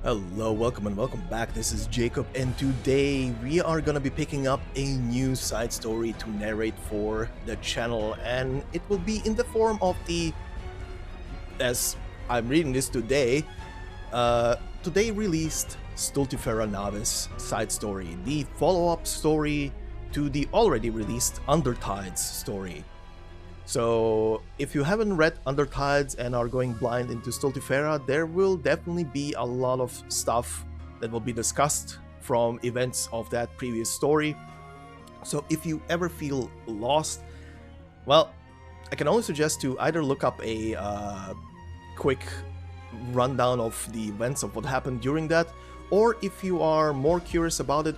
Hello, welcome and welcome back. This is Jacob, and today we are gonna be picking up a new side story to narrate for the channel, and it will be in the form of the, as I'm reading this today, today released Stultifera Navis side story, the follow-up story to the already released Arknights story. So if you haven't read Arknights and are going blind into Stultifera, there will definitely be a lot of stuff that will be discussed from events of that previous story. So if you ever feel lost, well, I can only suggest to either look up a quick rundown of the events of what happened during that, or if you are more curious about it,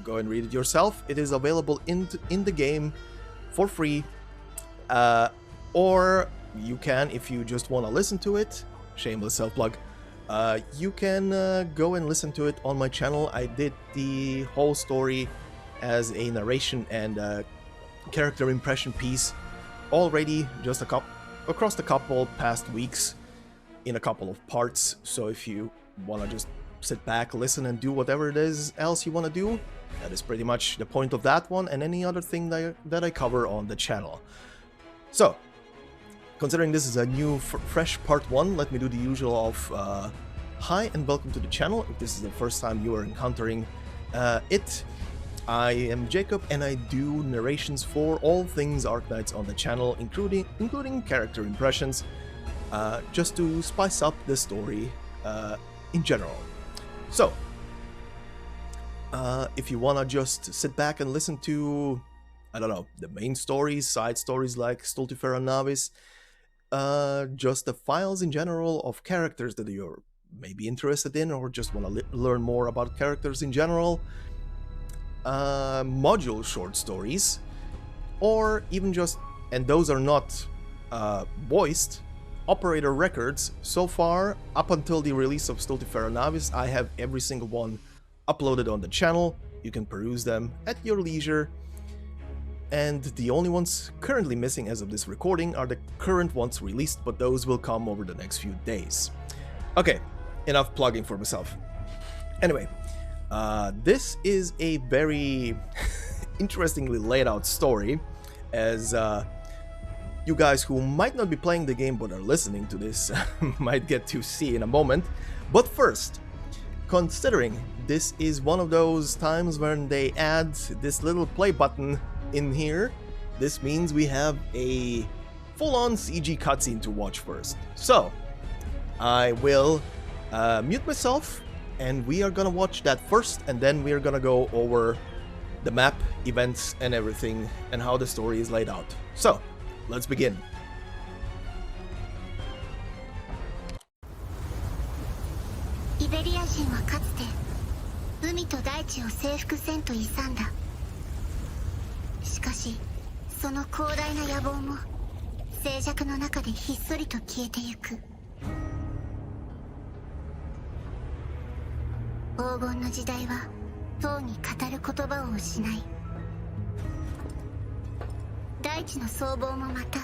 go and read it yourself. It is available in the game for free. Or you can, if you just want to listen to it, shameless self-plug, you can go and listen to it on my channel. I did the whole story as a narration and character impression piece already, just across the couple past weeks in a couple of parts. So if you want to just sit back, listen, and do whatever it is else you want to do, that is pretty much the point of that one and any other thing that I cover on the channel. So, considering this is a new, fresh part 1, let me do the usual of hi and welcome to the channel. If this is the first time you are encountering it, I am Jacob and I do narrations for all things Arknights on the channel, including character impressions, just to spice up the story in general. So, if you wanna just sit back and listen to, I don't know, the main stories, side stories like Stultifera Navis, just the files in general of characters that you're maybe interested in or just want to learn more about characters in general, module short stories, or even just, and those are not voiced, operator records. So far, up until the release of Stultifera Navis, I have every single one uploaded on the channel. You can peruse them at your leisure. And the only ones currently missing as of this recording are the current ones released, but those will come over the next few days. Okay, enough plugging for myself. Anyway, this is a very interestingly laid out story, as you guys who might not be playing the game but are listening to this might get to see in a moment. But first, considering this is one of those times when they add this little play button in here, this means we have a full-on CG cutscene to watch first. So, I will mute myself, and we are gonna watch that first, and then we are gonna go over the map, events, and everything, and how the story is laid out. So, let's begin. Iberian 人はかつて海と大地を征服せんと勇んだ。しかしその広大な野望も静寂の中でひっそりと消えてゆく。黄金の時代はとうに語る言葉を失い、大地の僧帽もまた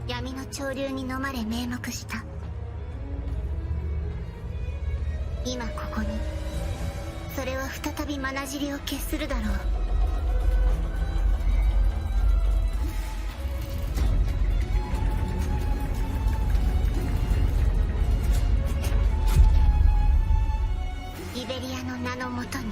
闇の潮流に飲まれ瞑目した。今ここにそれは再び眼尻を決するだろう。イベリアの名のもとに。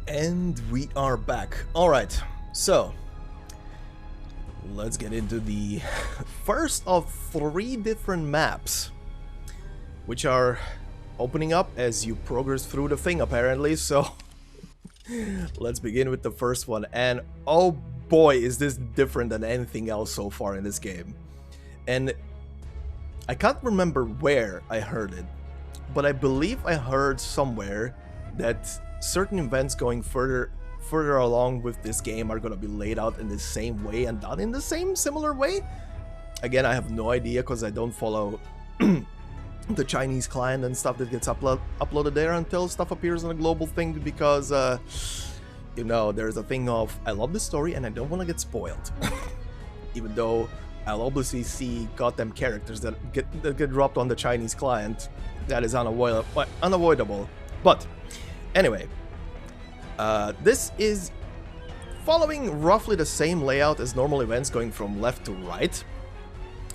And we are back. Alright, so let's get into the first of 3 different maps, which are opening up as you progress through the thing, apparently. So let's begin with the first one. And oh boy, is this different than anything else so far in this game. And I can't remember where I heard it, but I believe I heard somewhere that certain events going further along with this game are going to be laid out in the same way and done in the same similar way. Again, I have no idea because I don't follow the Chinese client and stuff that gets uploaded there until stuff appears on a global thing, because you know, there's a thing of I love the story and I don't want to get spoiled. Even though I'll obviously see goddamn characters that get dropped on the Chinese client. That is unavoidable. But anyway, this is following roughly the same layout as normal events, going from left to right.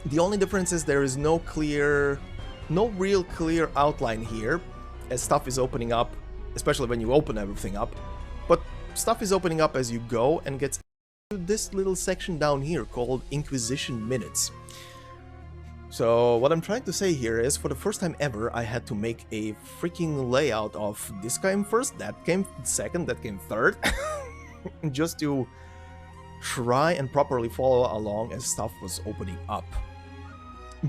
The only difference is there is no real clear outline here, as stuff is opening up, especially when you open everything up. But stuff is opening up as you go and gets to this little section down here called Inquisition Minutes. So what I'm trying to say here is, for the first time ever, I had to make a freaking layout of this came first, that came second, that came third, just to try and properly follow along as stuff was opening up.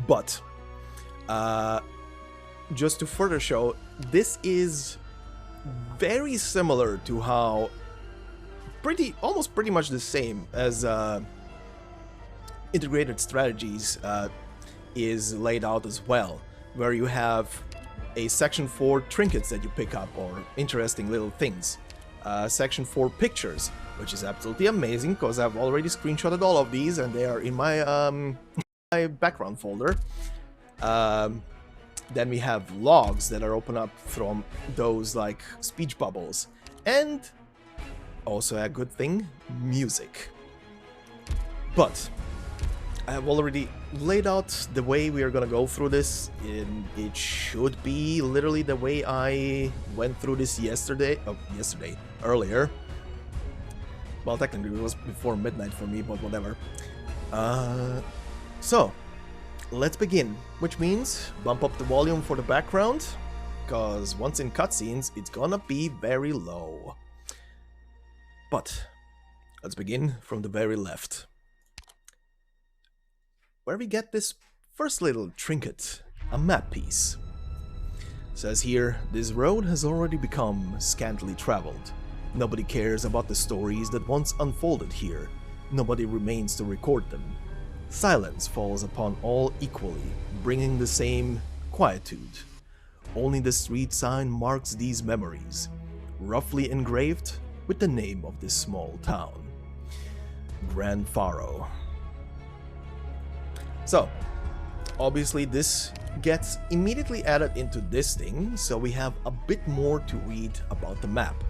But just to further show, this is very similar to how almost pretty much the same as Integrated Strategies is laid out as well, where you have a section for trinkets that you pick up, or interesting little things, section for pictures, which is absolutely amazing because I've already screenshotted all of these and they are in my my background folder. Then we have logs that are open up from those like speech bubbles, and also a good thing, music. But I have already laid out the way we are gonna go through this, and it should be literally the way I went through this earlier. Well, technically it was before midnight for me, but whatever. So, let's begin, which means bump up the volume for the background, because once in cutscenes, it's gonna be very low. But, let's begin from the very left, where we get this first little trinket, a map piece. It says here, this road has already become scantily traveled. Nobody cares about the stories that once unfolded here. Nobody remains to record them. Silence falls upon all equally, bringing the same quietude. Only the street sign marks these memories, roughly engraved with the name of this small town. Gran Faro. So, obviously this gets immediately added into this thing, so we have a bit more to read about the map.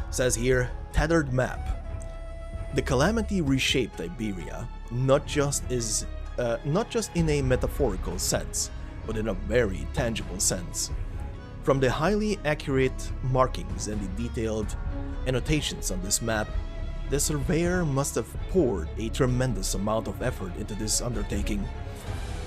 It says here, tethered map. The calamity reshaped Iberia, not just in a metaphorical sense, but in a very tangible sense. From the highly accurate markings and the detailed annotations on this map, the surveyor must have poured a tremendous amount of effort into this undertaking.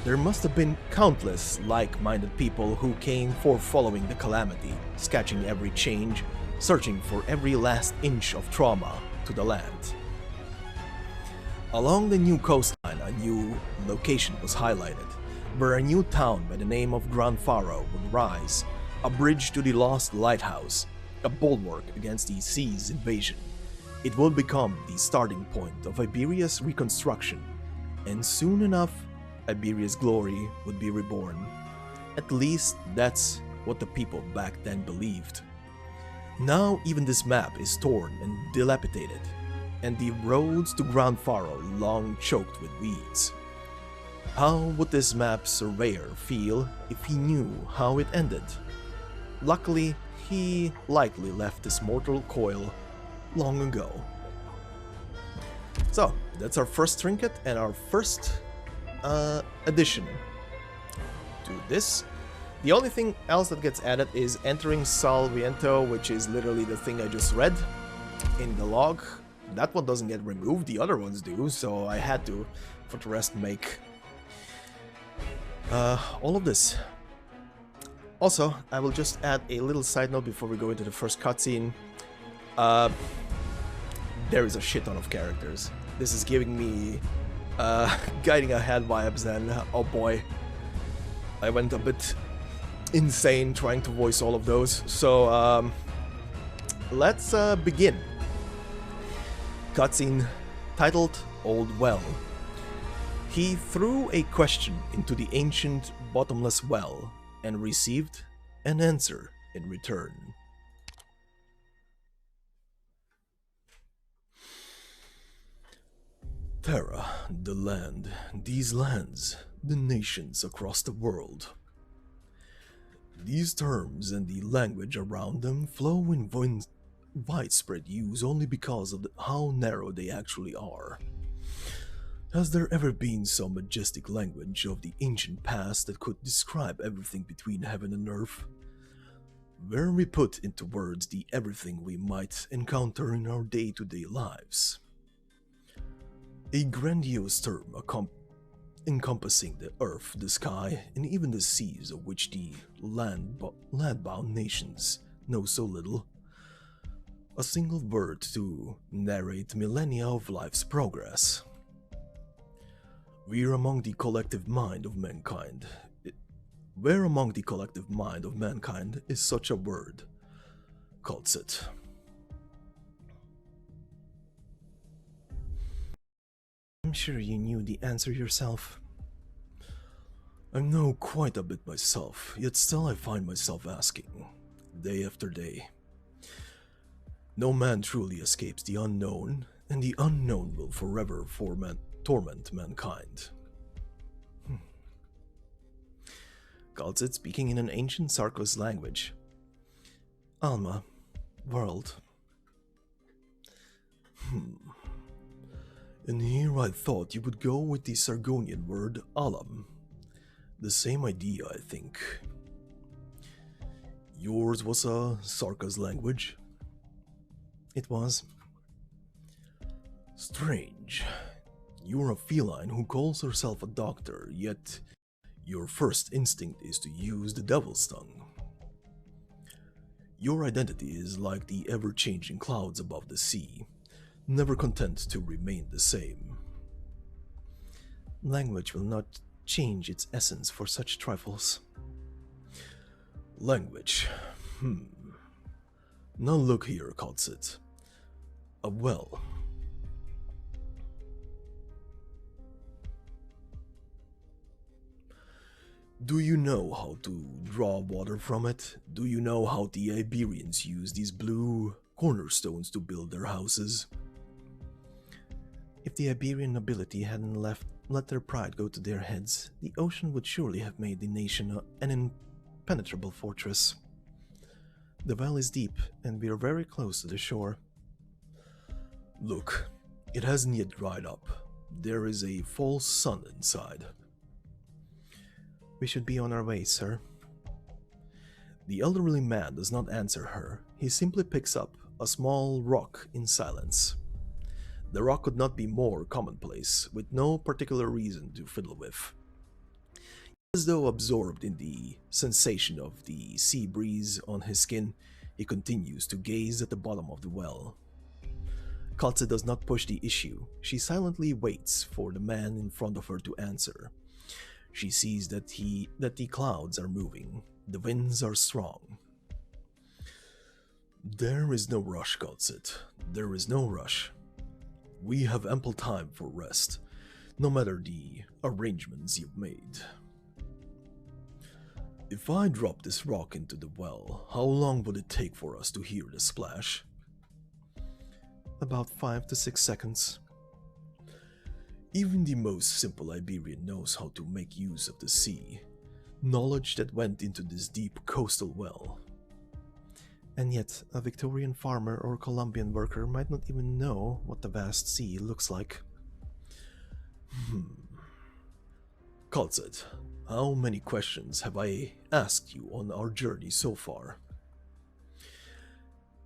There must have been countless like-minded people who came forth following the calamity, sketching every change, searching for every last inch of trauma to the land. Along the new coastline, a new location was highlighted, where a new town by the name of Gran Faro would rise, a bridge to the lost lighthouse, a bulwark against the sea's invasion. It would become the starting point of Iberia's reconstruction, and soon enough, Iberia's glory would be reborn. At least that's what the people back then believed. Now even this map is torn and dilapidated, and the roads to Gran Faro long choked with weeds. How would this map's surveyor feel if he knew how it ended? Luckily, he likely left this mortal coil long ago. So, that's our first trinket and our first addition to this. The only thing else that gets added is entering Sal Viento, which is literally the thing I just read. in the log. That one doesn't get removed, the other ones do, so I had to, for the rest, make all of this. Also, I will just add a little side note before we go into the first cutscene. There is a shit ton of characters. This is giving me Guiding Ahead vibes, and oh boy, I went a bit insane trying to voice all of those. So let's begin. Cutscene titled Old Well. He threw a question into the ancient bottomless well and received an answer in return. Terra, the land, these lands, the nations across the world. These terms and the language around them flow in widespread use only because of how narrow they actually are. Has there ever been some majestic language of the ancient past that could describe everything between heaven and earth? Where we put into words the everything we might encounter in our day-to-day lives. A grandiose term encompassing the earth, the sky, and even the seas of which the land-bound nations know so little. A single word to narrate millennia of life's progress. Where among the collective mind of mankind is such a word? Kal'tsit. I'm sure you knew the answer yourself. I know quite a bit myself, yet still I find myself asking, day after day. No man truly escapes the unknown, and the unknown will forever torment mankind. Kal'tsit speaking in an ancient Sarkos language. Alma, world. And here I thought you would go with the Sargonian word Alam. The same idea, I think. Yours was a Sarkos language? It was. Strange. You're a feline who calls herself a doctor, yet your first instinct is to use the devil's tongue. Your identity is like the ever-changing clouds above the sea, never content to remain the same. Language will not change its essence for such trifles. Language. Now look here, Kal'tsit. A well. Do you know how to draw water from it? Do you know how the Iberians use these blue cornerstones to build their houses? If the Iberian nobility hadn't let their pride go to their heads, the ocean would surely have made the nation an impenetrable fortress. The well is deep, and we are very close to the shore. Look, it hasn't yet dried up. There is a false sun inside. We should be on our way, sir. The elderly man does not answer her. He simply picks up a small rock in silence. The rock could not be more commonplace, with no particular reason to fiddle with. As though absorbed in the sensation of the sea breeze on his skin, he continues to gaze at the bottom of the well. Kal'tsit does not push the issue. She silently waits for the man in front of her to answer. She sees that the clouds are moving. The winds are strong. There is no rush, Kal'tsit. There is no rush. We have ample time for rest, no matter the arrangements you've made. If I drop this rock into the well, how long would it take for us to hear the splash? About 5 to 6 seconds. Even the most simple Iberian knows how to make use of the sea, knowledge that went into this deep coastal well. And yet, a Victorian farmer or Colombian worker might not even know what the vast sea looks like. Kal'tsit, how many questions have I asked you on our journey so far?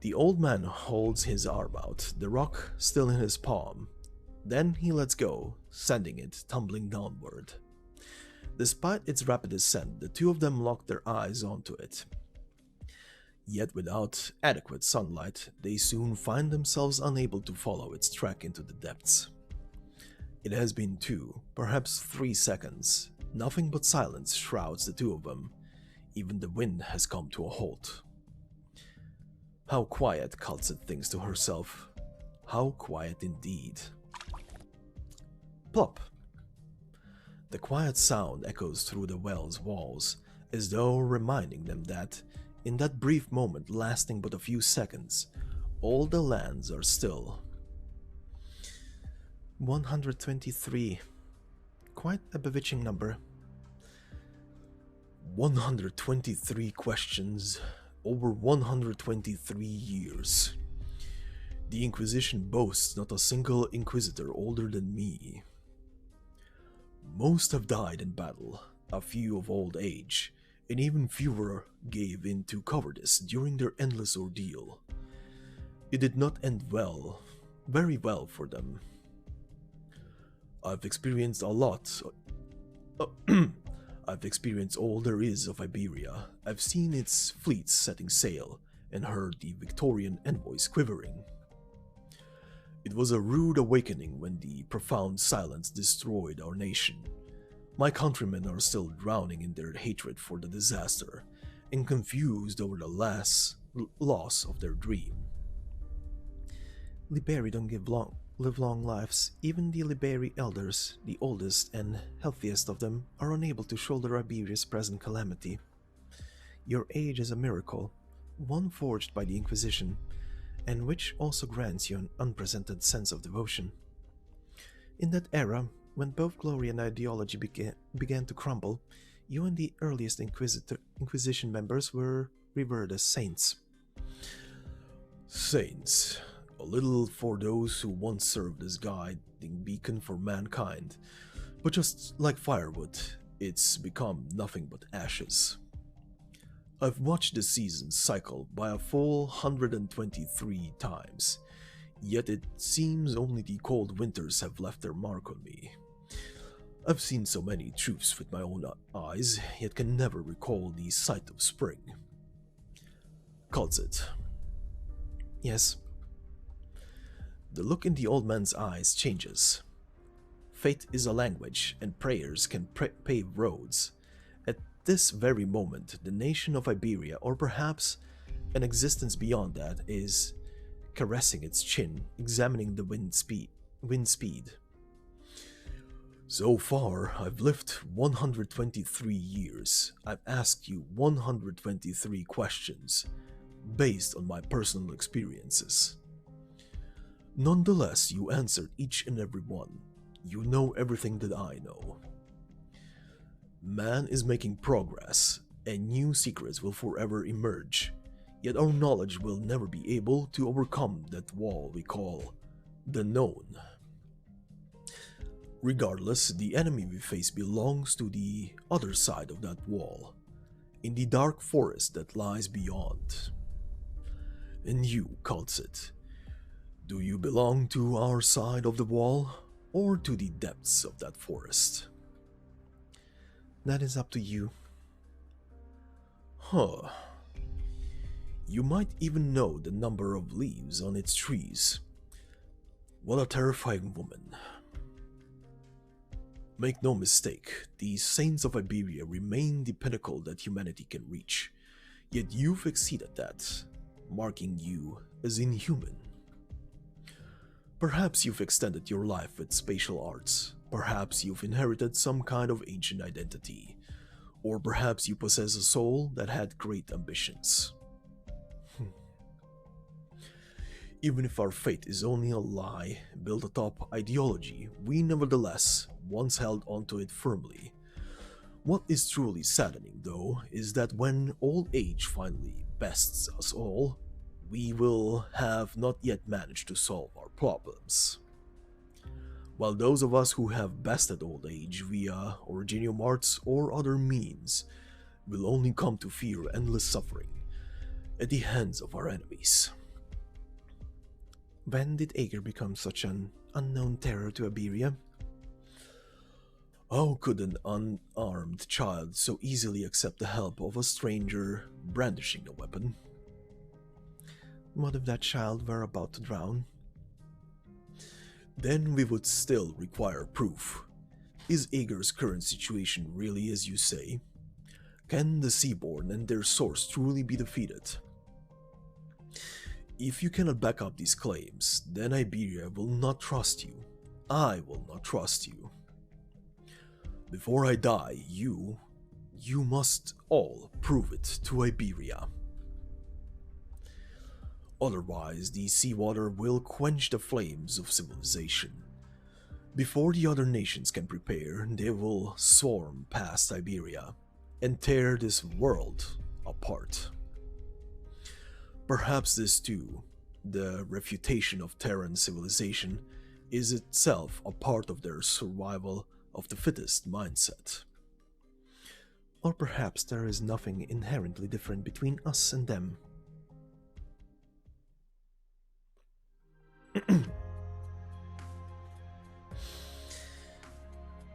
The old man holds his arm out, the rock still in his palm. Then he lets go, sending it tumbling downward. Despite its rapid descent, the two of them lock their eyes onto it. Yet without adequate sunlight, they soon find themselves unable to follow its track into the depths. It has been 2, perhaps 3 seconds. Nothing but silence shrouds the two of them. Even the wind has come to a halt. How quiet, kal'tsit thinks to herself. How quiet indeed. Plop! The quiet sound echoes through the well's walls, as though reminding them that, in that brief moment lasting but a few seconds, all the lands are still. 123. Quite a bewitching number. 123 questions over 123 years. The Inquisition boasts not a single Inquisitor older than me. Most have died in battle, a few of old age, and even fewer gave in to cowardice during their endless ordeal. It did not end well, very well for them. I've experienced a lot. I've experienced all there is of Iberia. I've seen its fleets setting sail and heard the Victorian envoys quivering. It was a rude awakening when the profound silence destroyed our nation. My countrymen are still drowning in their hatred for the disaster and confused over the loss of their dream. Liberi don't live long lives. Even the Liberi elders, the oldest and healthiest of them, are unable to shoulder Iberia's present calamity. Your age is a miracle, one forged by the Inquisition, and which also grants you an unprecedented sense of devotion. In that era, when both glory and ideology began to crumble, you and the earliest Inquisition members were revered as saints. Saints. A little for those who once served as guiding beacon for mankind, but just like firewood, it's become nothing but ashes. I've watched the seasons cycle by a full 123 times, yet it seems only the cold winters have left their mark on me. I've seen so many truths with my own eyes, yet can never recall the sight of spring. Kal'tsit. Yes. The look in the old man's eyes changes. Fate is a language, and prayers can pave roads. At this very moment, the nation of Iberia, or perhaps an existence beyond that, is caressing its chin, examining the wind speed. So far, I've lived 123 years. I've asked you 123 questions, based on my personal experiences. Nonetheless, you answered each and every one. You know everything that I know. Man is making progress, and new secrets will forever emerge, yet our knowledge will never be able to overcome that wall we call the known. Regardless, the enemy we face belongs to the other side of that wall, in the dark forest that lies beyond. And you, kal'tsit, do you belong to our side of the wall, or to the depths of that forest? That is up to you. Huh. You might even know the number of leaves on its trees. What a terrifying woman. Make no mistake, the saints of Iberia remain the pinnacle that humanity can reach, yet you've exceeded that, marking you as inhuman. Perhaps you've extended your life with spatial arts, perhaps you've inherited some kind of ancient identity, or perhaps you possess a soul that had great ambitions. Even if our fate is only a lie built atop ideology, we nevertheless once held onto it firmly. What is truly saddening, though, is that when old age finally bests us all, we will have not yet managed to solve our problems. While those of us who have bested old age via Originium arts or other means will only come to fear endless suffering at the hands of our enemies. When did Ager become such an unknown terror to Iberia? How could an unarmed child so easily accept the help of a stranger brandishing a weapon? What if that child were about to drown? Then we would still require proof. Is Ager's current situation really as you say? Can the Seaborn and their source truly be defeated? If you cannot back up these claims, then Iberia will not trust you. I will not trust you. Before I die, you must all prove it to Iberia. Otherwise, the seawater will quench the flames of civilization. Before the other nations can prepare, they will swarm past Iberia and tear this world apart. Perhaps this too, the refutation of Terran civilization, is itself a part of their survival of the fittest mindset. Or perhaps there is nothing inherently different between us and them.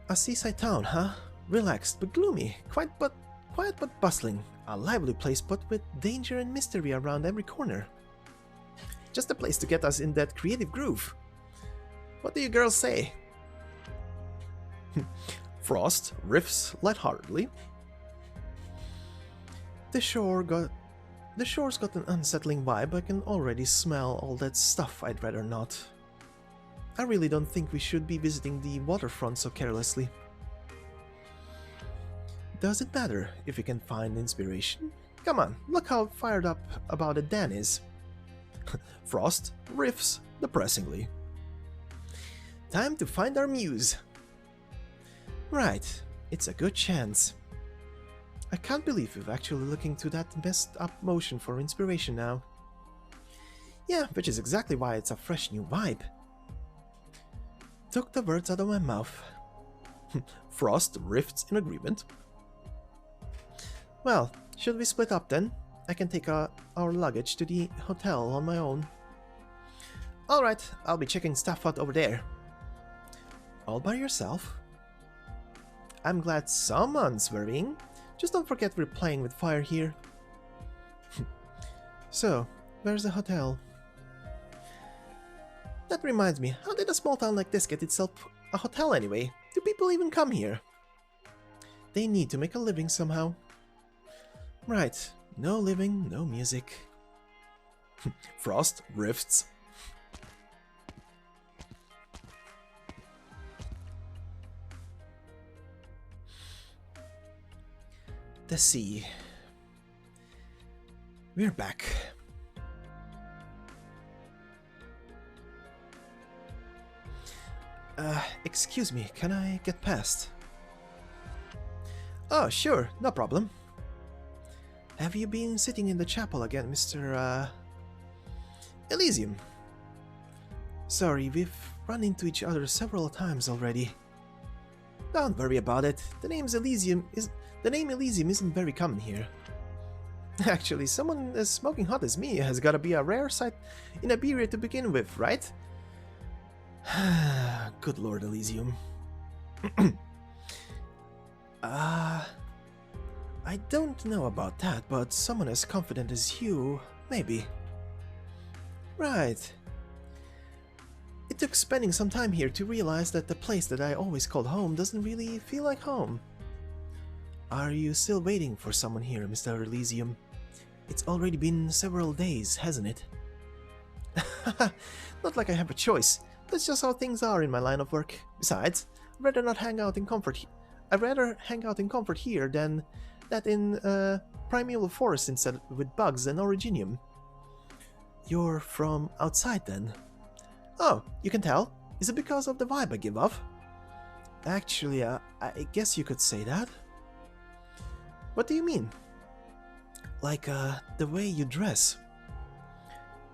A seaside town, huh? Relaxed but gloomy, quiet but bustling. A lively place but with danger and mystery around every corner. Just a place to get us in that creative groove. What do you girls say? Frost riffs lightheartedly. The shore's got an unsettling vibe. I can already smell all that stuff I'd rather not. I really don't think we should be visiting the waterfront so carelessly. Does it matter if we can find inspiration? Come on, look how fired up about it Dan is. Frost riffs depressingly. Time to find our muse. Right, it's a good chance. I can't believe we're actually looking to that messed up motion for inspiration now. Yeah, which is exactly why it's a fresh new vibe. Took the words out of my mouth. Frost riffs in agreement. Well, should we split up then? I can take our luggage to the hotel on my own. Alright, I'll be checking stuff out over there. All by yourself? I'm glad someone's worrying. Just don't forget we're playing with fire here. So, where's the hotel? That reminds me, how did a small town like this get itself a hotel anyway? Do people even come here? They need to make a living somehow. Right, no living, no music. Frost rifts. The sea. We're back. Excuse me, can I get past? Oh, sure, no problem. Have you been sitting in the chapel again, Mr. Elysium? Sorry, we've run into each other several times already. Don't worry about it. The name Elysium isn't very common here. Actually, someone as smoking hot as me has gotta be a rare sight in Iberia to begin with, right? Good Lord, Elysium. I don't know about that, but someone as confident as you, maybe. Right. It took spending some time here to realize that the place that I always called home doesn't really feel like home. Are you still waiting for someone here, Mr. Elysium? It's already been several days, hasn't it? Not like I have a choice. That's just how things are in my line of work. Besides, I'd rather hang out in comfort here than that in primeval forest instead with bugs and originium. You're from outside then? Oh, you can tell? Is it because of the vibe I give off? Actually, I guess you could say that. What do you mean? Like, the way you dress.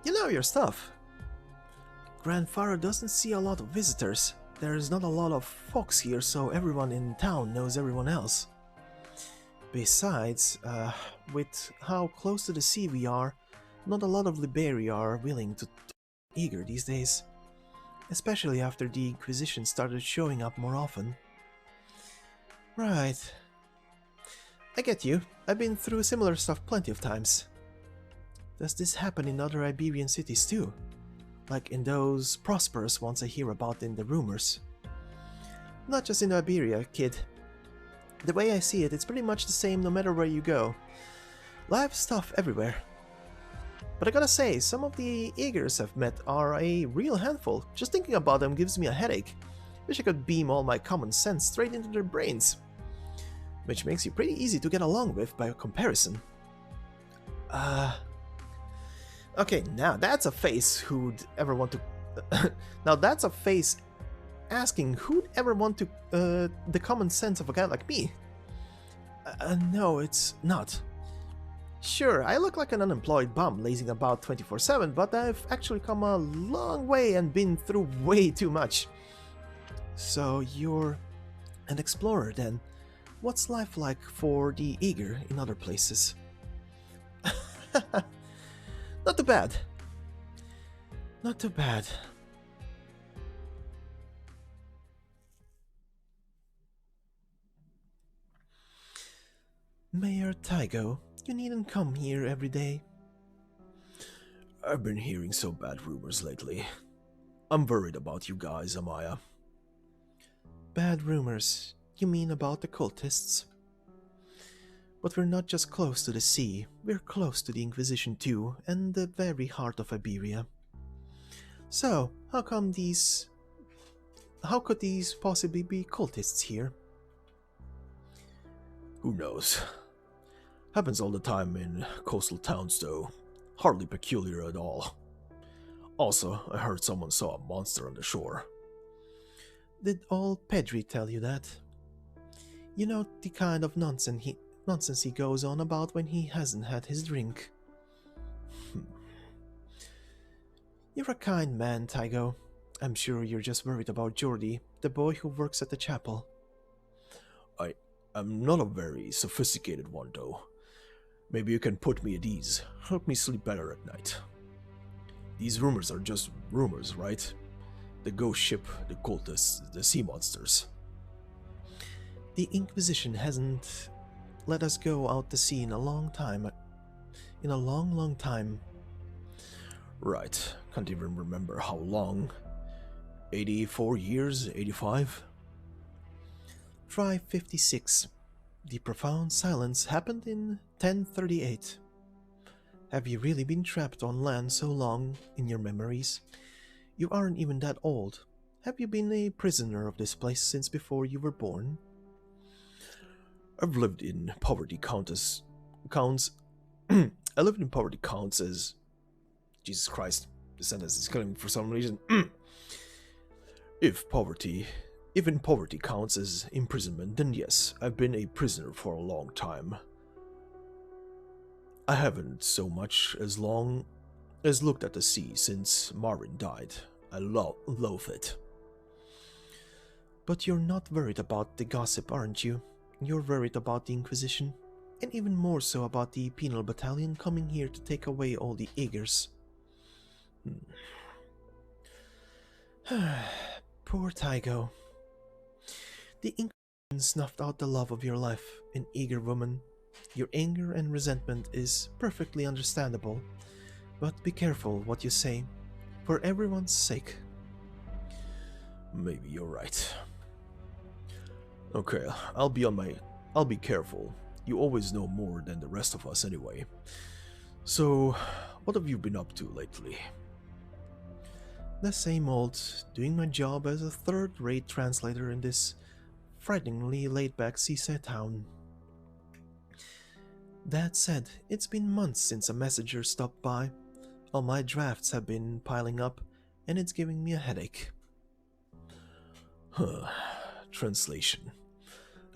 You know your stuff. Gran Faro doesn't see a lot of visitors. There's not a lot of folks here, so everyone in town knows everyone else. Besides, with how close to the sea we are, not a lot of Liberi are willing to eager these days, especially after the Inquisition started showing up more often. Right. I get you. I've been through similar stuff plenty of times. Does this happen in other Iberian cities too? Like in those prosperous ones I hear about in the rumors? Not just in Iberia, kid. The way I see it, it's pretty much the same no matter where you go. Live stuff everywhere. But I gotta say, some of the eagers I've met are a real handful. Just thinking about them gives me a headache. Wish I could beam all my common sense straight into their brains. Which makes you pretty easy to get along with by comparison. Okay, now that's a face who'd ever want to... now that's a face asking who'd ever want to... the common sense of a guy like me. No, it's not. Sure, I look like an unemployed bum lazing about 24/7, but I've actually come a long way and been through way too much. So you're an explorer then. What's life like for the eager in other places? Not too bad. Not too bad. Mayor Tygo, you needn't come here every day. I've been hearing so bad rumors lately. I'm worried about you guys, Amaya. Bad rumors? You mean about the cultists? But we're not just close to the sea, we're close to the Inquisition too, and the very heart of Iberia. So, how could these possibly be cultists here? Who knows? Happens all the time in coastal towns though. Hardly peculiar at all. Also, I heard someone saw a monster on the shore. Did old Pedri tell you that? You know the kind of nonsense he goes on about when he hasn't had his drink. You're a kind man, Tygo. I'm sure you're just worried about Jordi, the boy who works at the chapel. I'm not a very sophisticated one, though. Maybe you can put me at ease, help me sleep better at night. These rumors are just rumors, right? The ghost ship, the cultists, the sea monsters. The Inquisition hasn't let us go out to sea in a long time. In a long, long time. Right, can't even remember how long. 84 years, 85? Try 56. The profound silence happened in 1038. Have you really been trapped on land so long in your memories? You aren't even that old. Have you been a prisoner of this place since before you were born? I've lived in poverty I lived in poverty counts as... Jesus Christ, the sentence is killing me for some reason. If in poverty counts as imprisonment, then yes, I've been a prisoner for a long time. I haven't so much as long as looked at the sea since Marin died. I loathe it. But you're not worried about the gossip, aren't you? You're worried about the Inquisition, and even more so about the penal battalion coming here to take away all the eagers. Poor Tygo. The Inquisition snuffed out the love of your life, an eager woman. Your anger and resentment is perfectly understandable, but be careful what you say, for everyone's sake. Maybe you're right. Okay, I'll be careful. You always know more than the rest of us anyway. So, what have you been up to lately? The same old, doing my job as a third-rate translator in this frighteningly laid-back seaside town. That said, it's been months since a messenger stopped by. All my drafts have been piling up, and it's giving me a headache. Translation.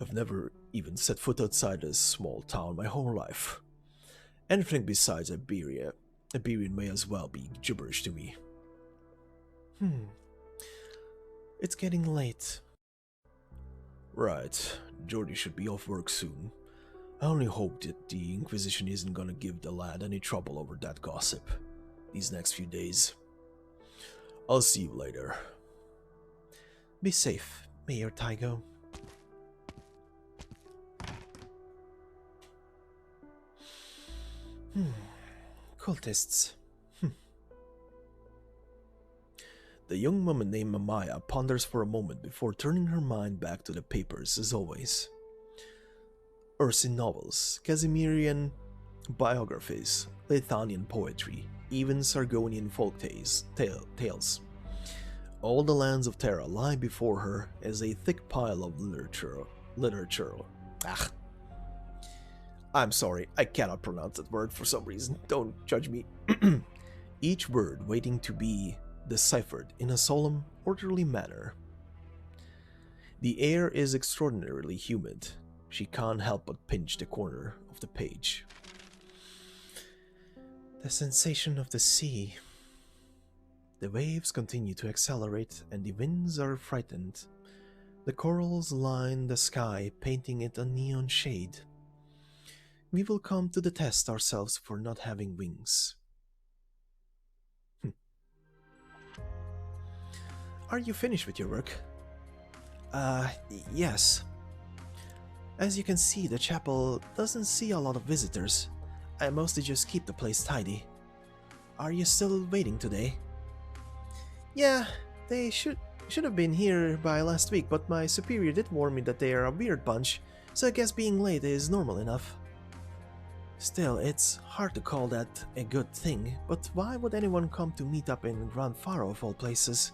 I've never even set foot outside this small town my whole life. Anything besides Iberian may as well be gibberish to me. It's getting late. Right, Jordi should be off work soon. I only hope that the Inquisition isn't gonna give the lad any trouble over that gossip these next few days. I'll see you later. Be safe, Mayor Tygo. Cultists. The young woman named Amaya ponders for a moment before turning her mind back to the papers as always. Ursin novels, Casimirian biographies, Lithanian poetry, even Sargonian folk tales. All the lands of Terra lie before her as a thick pile of literature. I'm sorry, I cannot pronounce that word for some reason, don't judge me. Each word waiting to be deciphered in a solemn, orderly manner. The air is extraordinarily humid. She can't help but pinch the corner of the page. The sensation of the sea. The waves continue to accelerate and the winds are frightened. The corals line the sky, painting it a neon shade. We will come to detest ourselves for not having wings. Are you finished with your work? Yes. As you can see, the chapel doesn't see a lot of visitors. I mostly just keep the place tidy. Are you still waiting today? Yeah, they should have been here by last week, but my superior did warn me that they are a weird bunch, so I guess being late is normal enough. Still, it's hard to call that a good thing, but why would anyone come to meet up in Gran Faro of all places?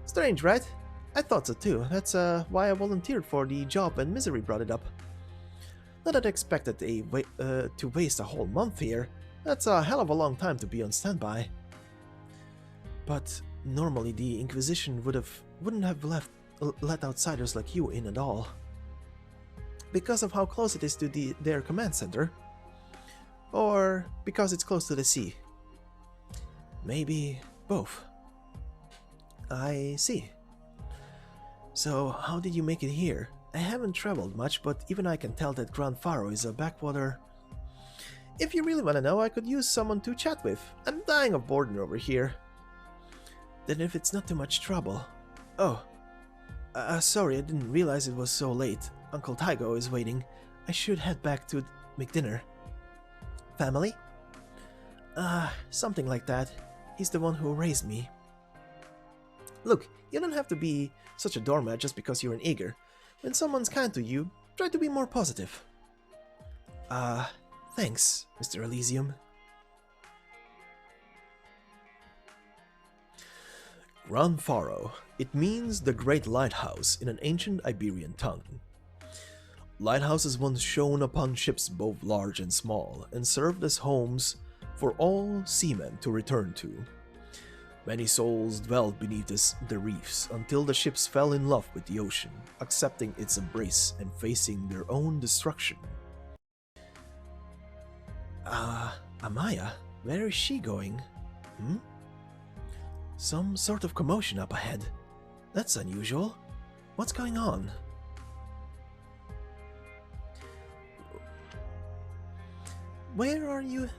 Strange, right? I thought so too. That's why I volunteered for the job when Misery brought it up. Not that I expected to waste a whole month here. That's a hell of a long time to be on standby. But normally the Inquisition wouldn't have let outsiders like you in at all. Because of how close it is to their command center? Or because it's close to the sea? Maybe both. I see. So, how did you make it here? I haven't traveled much, but even I can tell that Gran Faro is a backwater. If you really want to know, I could use someone to chat with. I'm dying of boredom over here. Then if it's not too much trouble... Oh. Sorry, I didn't realize it was so late. Uncle Tygo is waiting. I should head back to make dinner. Family? Something like that. He's the one who raised me. Look, you don't have to be such a doormat just because you're an eager. When someone's kind to you, try to be more positive. Thanks, Mr. Elysium. Gran Faro. It means the Great Lighthouse in an ancient Iberian tongue. Lighthouses once shone upon ships both large and small, and served as homes for all seamen to return to. Many souls dwelled beneath the reefs until the ships fell in love with the ocean, accepting its embrace and facing their own destruction. Amaya? Where is she going? Some sort of commotion up ahead. That's unusual. What's going on? Where are you?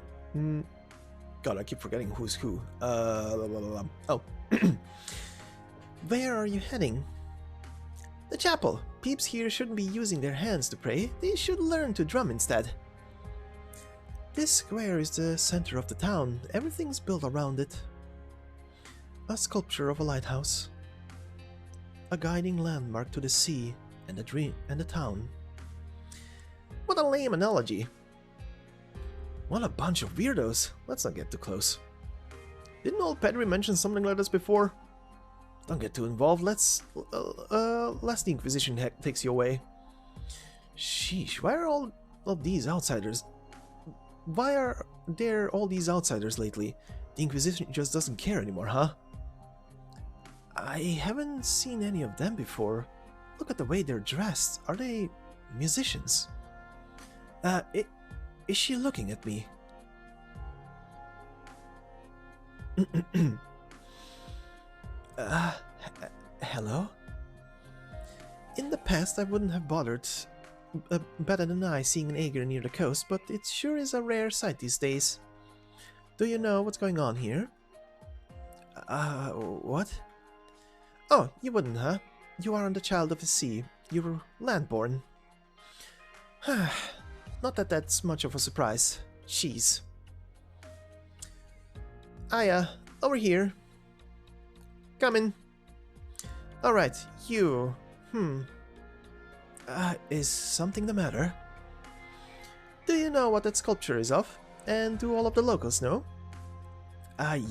God, I keep forgetting who's who. Oh. Where are you heading? The chapel. Peeps here shouldn't be using their hands to pray. They should learn to drum instead. This square is the center of the town. Everything's built around it. A sculpture of a lighthouse. A guiding landmark to the sea and the town. What a lame analogy. What a bunch of weirdos. Let's not get too close. Didn't old Pedri mention something like this before? Don't get too involved. Lest the Inquisition takes you away. Sheesh, why are all of these outsiders? Why are there all these outsiders lately? The Inquisition just doesn't care anymore, huh? I haven't seen any of them before. Look at the way they're dressed. Are they musicians? Is she looking at me? Hello? In the past, I wouldn't have bothered better than I seeing an Aegir near the coast, but it sure is a rare sight these days. Do you know what's going on here? What? Oh, you wouldn't, huh? You aren't a child of the sea. You're landborn. Not that that's much of a surprise. Jeez. Aya, over here. Coming. Alright, you. Is something the matter? Do you know what that sculpture is of? And do all of the locals know?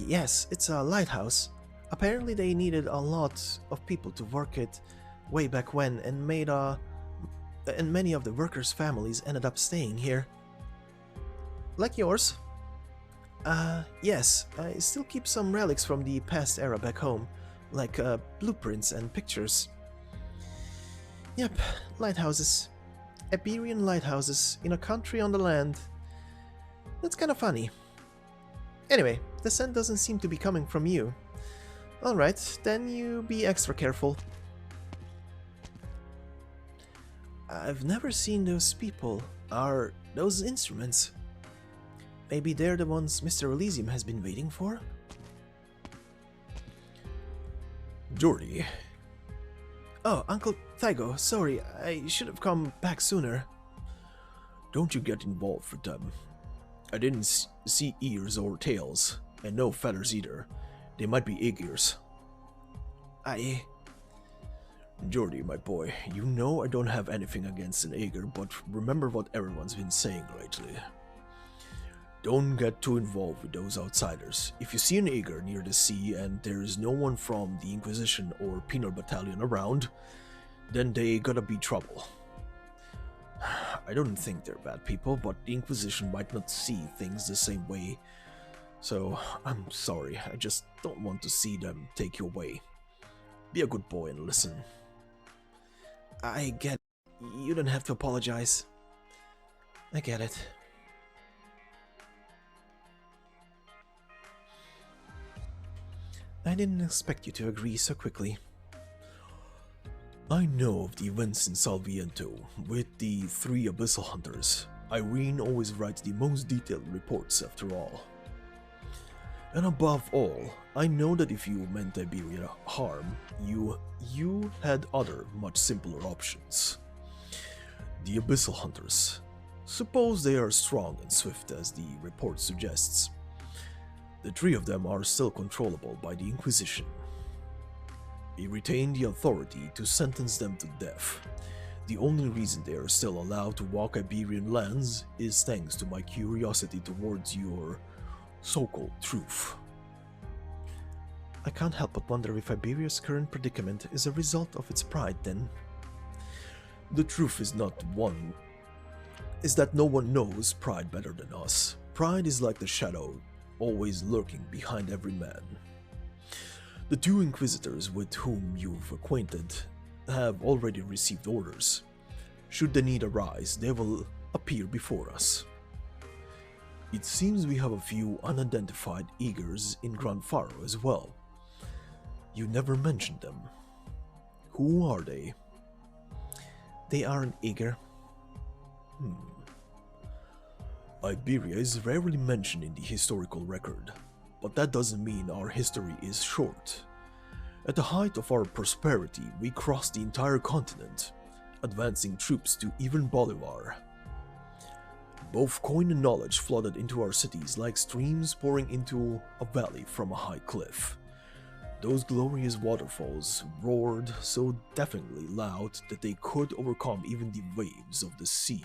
Yes, it's a lighthouse. Apparently they needed a lot of people to work it way back when, and many of the workers' families ended up staying here. Like yours? Yes, I still keep some relics from the past era back home, like blueprints and pictures. Yep, lighthouses. Iberian lighthouses in a country on the land. That's kinda funny. Anyway, the scent doesn't seem to be coming from you. Alright, then you be extra careful. I've never seen those people. Are those instruments? Maybe they're the ones Mr. Elysium has been waiting for? Jordy. Oh, Uncle Thygo, sorry, I should have come back sooner. Don't you get involved with them. I didn't see ears or tails, and no feathers either. They might be egg ears. Jordy, my boy, you know I don't have anything against an Aegir, but remember what everyone's been saying lately. Don't get too involved with those outsiders. If you see an Aegir near the sea and there is no one from the Inquisition or Penal Battalion around, then they gotta be trouble. I don't think they're bad people, but the Inquisition might not see things the same way. So, I'm sorry, I just don't want to see them take you away. Be a good boy and listen. I get it. You don't have to apologize. I get it. I didn't expect you to agree so quickly. I know of the events in Salviento with the 3 Abyssal Hunters. Irene always writes the most detailed reports after all. And above all, I know that if you meant Iberia harm, you had other, much simpler options. The Abyssal Hunters. Suppose they are strong and swift as the report suggests. The 3 of them are still controllable by the Inquisition. They retain the authority to sentence them to death. The only reason they are still allowed to walk Iberian lands is thanks to my curiosity towards your so-called truth. I can't help but wonder if Iberia's current predicament is a result of its pride then. The truth is that no one knows pride better than us. Pride is like the shadow, always lurking behind every man. The 2 Inquisitors with whom you've acquainted have already received orders. Should the need arise, they will appear before us. It seems we have a few unidentified Aegirs in Gran Faro as well. You never mentioned them. Who are they? They aren't Aegir. Iberia is rarely mentioned in the historical record, but that doesn't mean our history is short. At the height of our prosperity, we crossed the entire continent, advancing troops to even Bolivar. Both coin and knowledge flooded into our cities like streams pouring into a valley from a high cliff. Those glorious waterfalls roared so deafeningly loud that they could overcome even the waves of the sea.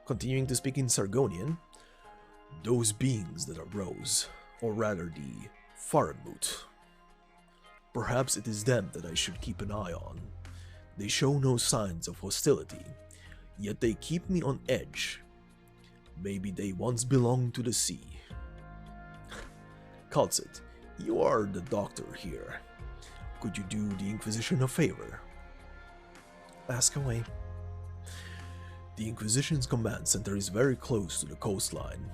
Continuing to speak in Sargonian, those beings that arose, or rather the Faramut. Perhaps it is them that I should keep an eye on. They show no signs of hostility, yet they keep me on edge. Maybe they once belonged to the sea. Kal'tsit, you are the doctor here. Could you do the Inquisition a favor? Ask away. The Inquisition's command center is very close to the coastline.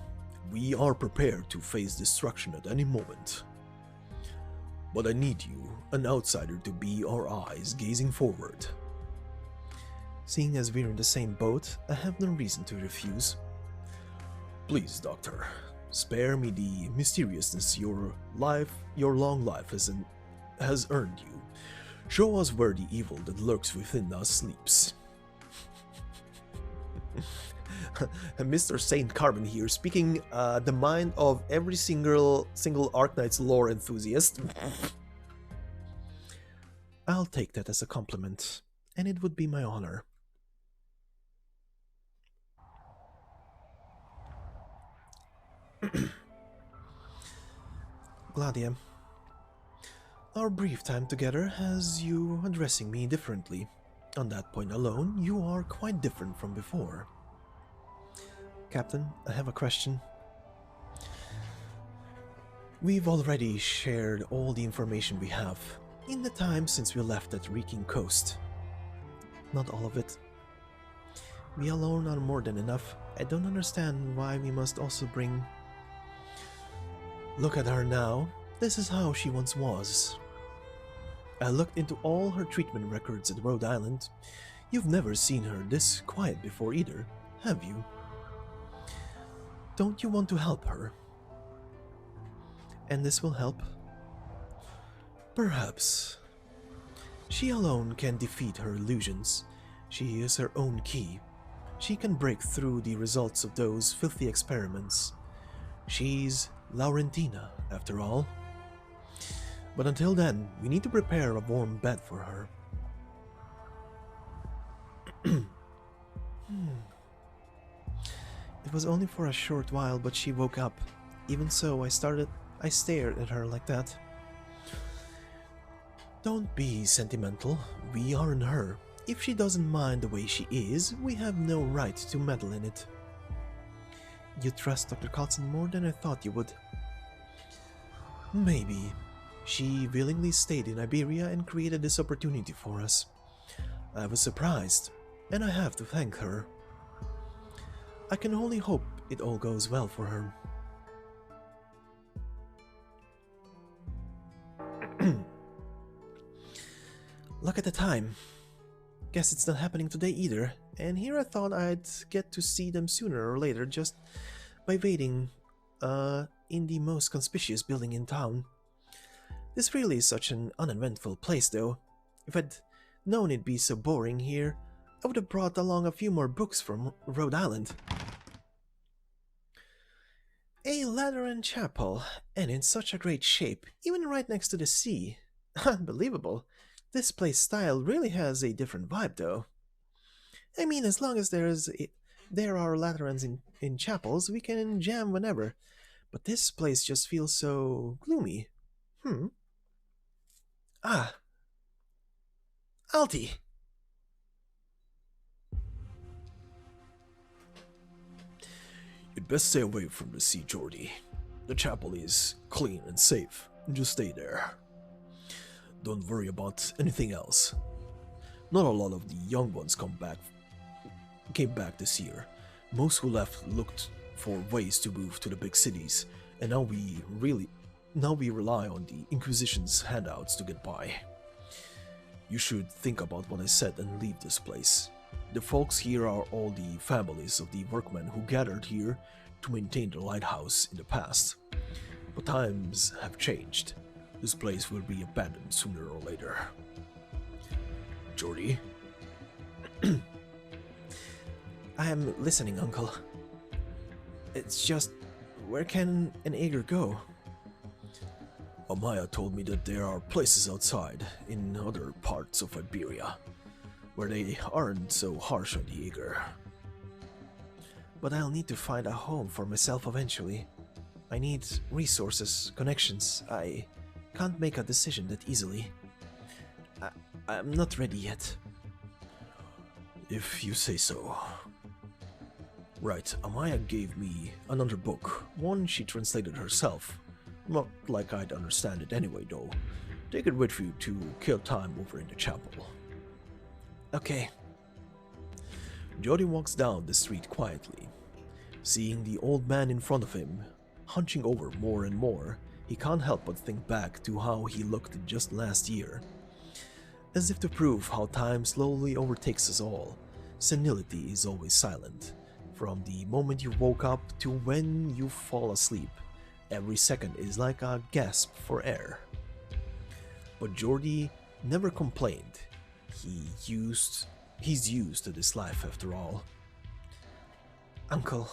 We are prepared to face destruction at any moment. But I need you, an outsider, to be our eyes gazing forward. Seeing as we're in the same boat, I have no reason to refuse. Please, Doctor, Spare me the mysteriousness your long life has earned you. Show us where the evil that lurks within us sleeps. Mr. Saint Carbon here, speaking the mind of every single Arknights lore enthusiast. I'll take that as a compliment, and it would be my honor. Gladia, our brief time together has you addressing me differently. On that point alone, you are quite different from before. Captain, I have a question. We've already shared all the information we have in the time since we left that reeking coast. Not all of it. We alone are more than enough. I don't understand why we must also bring... Look at her now. This is how she once was. I looked into all her treatment records at Rhode Island. You've never seen her this quiet before either, have you? Don't you want to help her? And this will help? Perhaps. She alone can defeat her illusions. She is her own key. She can break through the results of those filthy experiments. She's Laurentina, after all. But until then, we need to prepare a warm bed for her. It was only for a short while, but she woke up. Even so, I stared at her like that. Don't be sentimental. We aren't her. If she doesn't mind the way she is, we have no right to meddle in it. You trust Dr. Kal'tsit more than I thought you would. Maybe. She willingly stayed in Iberia and created this opportunity for us. I was surprised, and I have to thank her. I can only hope it all goes well for her. Look at the time. Guess it's not happening today either, and here I thought I'd get to see them sooner or later just by waiting in the most conspicuous building in town. This really is such an uneventful place though. If I'd known it'd be so boring here, I would have brought along a few more books from Rhode Island. A Lateran chapel, and in such a great shape, even right next to the sea. Unbelievable. This place style really has a different vibe though. I mean, as long as there are Laterans in chapels, we can jam whenever. But this place just feels so gloomy. Ah. Alti! You'd best stay away from the sea, Jordy. The chapel is clean and safe. Just stay there. Don't worry about anything else. Not a lot of the young ones came back this year. Most who left looked for ways to move to the big cities, and now we rely on the Inquisition's handouts to get by. You should think about what I said and leave this place. The folks here are all the families of the workmen who gathered here to maintain the lighthouse in the past. But times have changed. This place will be abandoned sooner or later. Jordy? I am listening, Uncle. It's just, where can an Ager go? Amaya told me that there are places outside, in other parts of Iberia, where they aren't so harsh on the Ager. But I'll need to find a home for myself eventually. I need resources, connections. I can't make a decision that easily. I'm not ready yet. If you say so. Right, Amaya gave me another book, one she translated herself. Not like I'd understand it anyway, though. Take it with you to kill time over in the chapel. Okay. Jody walks down the street quietly. Seeing the old man in front of him, hunching over more and more, he can't help but think back to how he looked just last year. As if to prove how time slowly overtakes us all, senility is always silent, From the moment you woke up to when you fall asleep, every second is like a gasp for air. But Jordi never complained. He's used to this life after all. Uncle.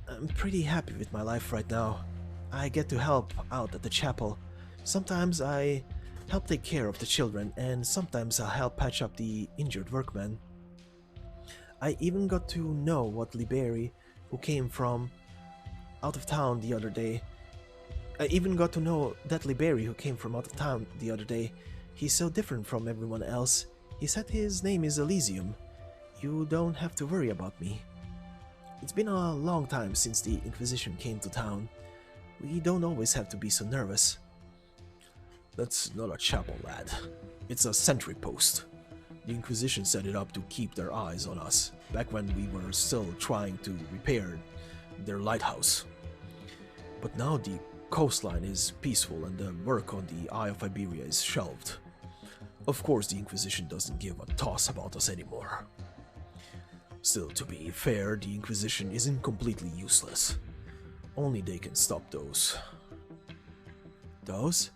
I'm pretty happy with my life right now. I get to help out at the chapel. Sometimes I help take care of the children, and sometimes I'll help patch up the injured workmen. I even got to know what Liberi, who came from out of town the other day. He's so different from everyone else. He said his name is Elysium. You don't have to worry about me. It's been a long time since the Inquisition came to town. We don't always have to be so nervous. That's not a chapel, lad. It's a sentry post. The Inquisition set it up to keep their eyes on us, back when we were still trying to repair their lighthouse. But now the coastline is peaceful and the work on the Eye of Iberia is shelved. Of course, the Inquisition doesn't give a toss about us anymore. Still, to be fair, the Inquisition isn't completely useless. Only they can stop those. Those?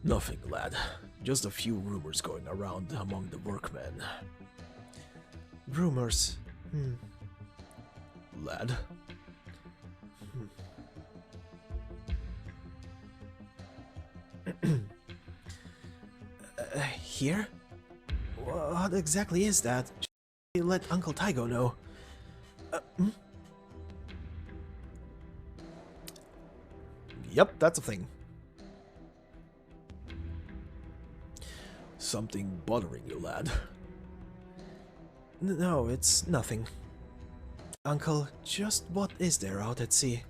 Nothing, lad. Just a few rumors going around among the workmen. Rumors? Lad? Here? What exactly is that? Let Uncle Taigo know. Yep, that's a thing. Something bothering you, lad? No, it's nothing. Uncle, just what is there out at sea?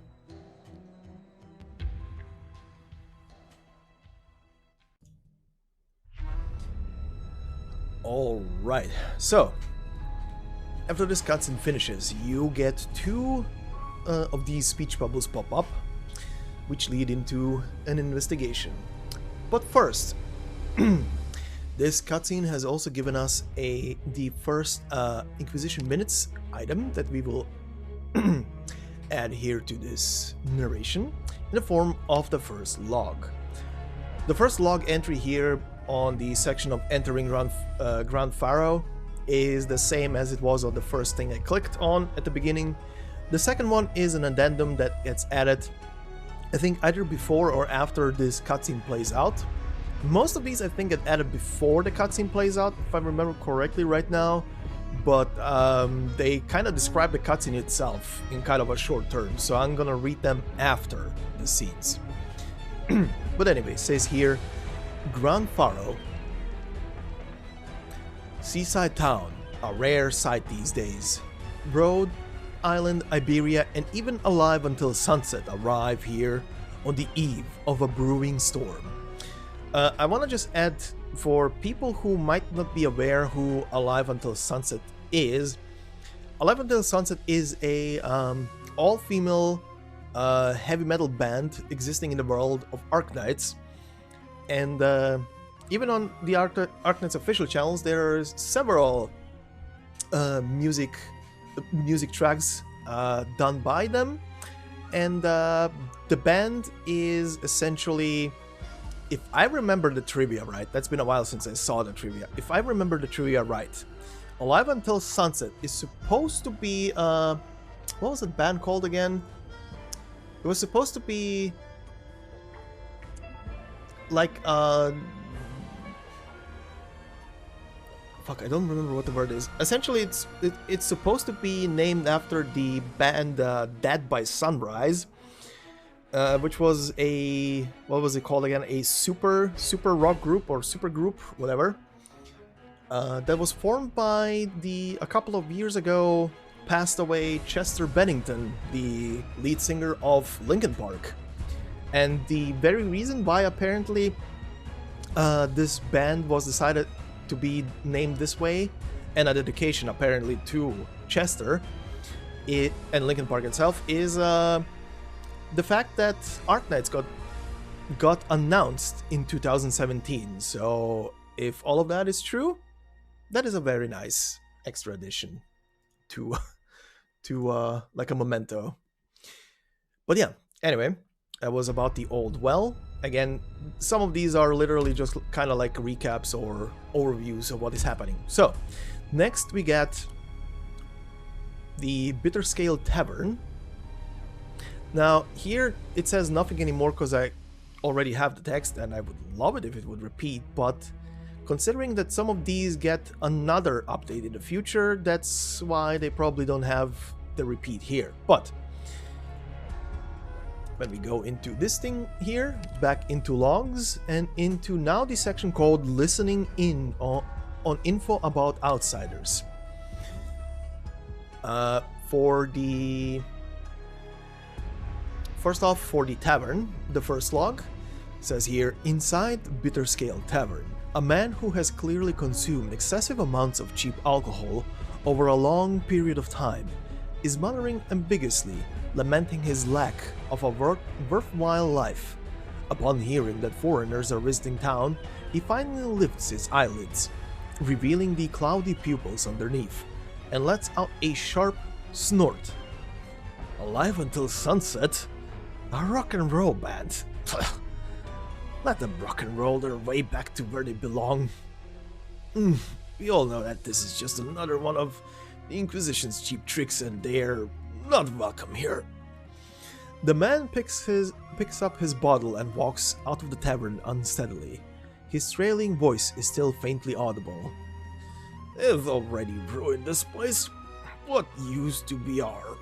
Alright, so after this cutscene finishes, you get two of these speech bubbles pop up, which lead into an investigation. But first, this cutscene has also given us the first Inquisition Minutes item that we will add here to this narration in the form of the first log. The first log entry here on the section of entering Gran Faro is the same as it was on the first thing I clicked on at the beginning. The second one is an addendum that gets added, I think, either before or after this cutscene plays out. Most of these I think get added before the cutscene plays out, if I remember correctly right now, but they kind of describe the cutscene itself in kind of a short term, so I'm gonna read them after the scenes. But anyway, it says here, Gran Faro, seaside town, a rare sight these days. Rhode Island, Iberia, and even Alive Until Sunset arrive here on the eve of a brewing storm. I want to just add, for people who might not be aware who Alive Until Sunset is, Alive Until Sunset is a all-female heavy metal band existing in the world of Arknights. And even on the Arknights official channels, there are several music tracks done by them, and the band is essentially, if I remember the trivia right, that's been a while since I saw the trivia, if I remember the trivia right, Alive Until Sunset is supposed to be, what was the band called again? It was supposed to be like, fuck, I don't remember what the word is. Essentially, it's supposed to be named after the band Dead by Sunrise, which was a, what was it called again? A super rock group or super group, whatever. That was formed by a couple of years ago passed away Chester Bennington, the lead singer of Linkin Park. And the very reason why apparently this band was decided to be named this way, and a dedication apparently to Chester and Linkin Park itself, is the fact that Arknights got announced in 2017. So if all of that is true, that is a very nice extra edition to like a memento. But yeah, anyway, that was about the old well. Again, some of these are literally just kind of like recaps or overviews of what is happening. So, next we get the Bitterscale Tavern. Now, here it says nothing anymore because I already have the text and I would love it if it would repeat, but considering that some of these get another update in the future, that's why they probably don't have the repeat here. But when we go into this thing here, back into logs, and into now the section called Listening In on info about outsiders. For the... First off, for the tavern, the first log says here, inside Bitterscale Tavern, a man who has clearly consumed excessive amounts of cheap alcohol over a long period of time is muttering ambiguously, lamenting his lack of a worthwhile life. Upon hearing that foreigners are visiting town, he finally lifts his eyelids, revealing the cloudy pupils underneath, and lets out a sharp snort. Alive until sunset? A rock and roll band? Let them rock and roll their way back to where they belong. We all know that this is just another one of the Inquisition's cheap tricks and they're not welcome here. The man picks up his bottle and walks out of the tavern unsteadily. His trailing voice is still faintly audible. They've already ruined this place. What used to be our...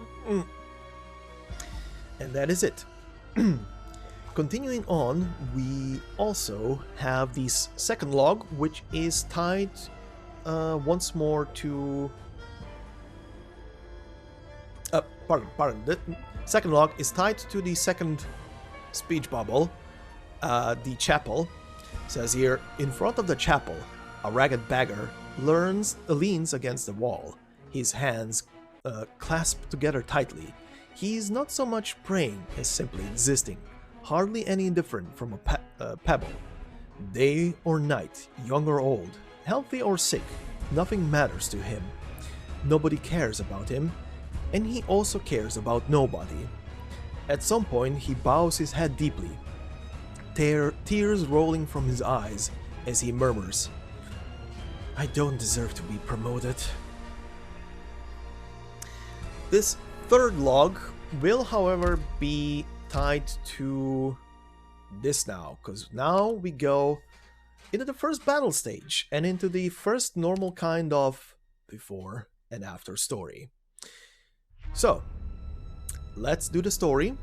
And that is it. Continuing on, we also have this second log, which is tied once more to... pardon. The second log is tied to the second speech bubble, the chapel. It says here, in front of the chapel, a ragged beggar leans against the wall, his hands clasped together tightly. He is not so much praying as simply existing, hardly any different from a pebble. Day or night, young or old, healthy or sick, nothing matters to him. Nobody cares about him, and he also cares about nobody. At some point, he bows his head deeply, tears rolling from his eyes as he murmurs, "I don't deserve to be promoted." This third log will, however, be tied to this now, because now we go into the first battle stage and into the first normal kind of before and after story. So, let's do the story,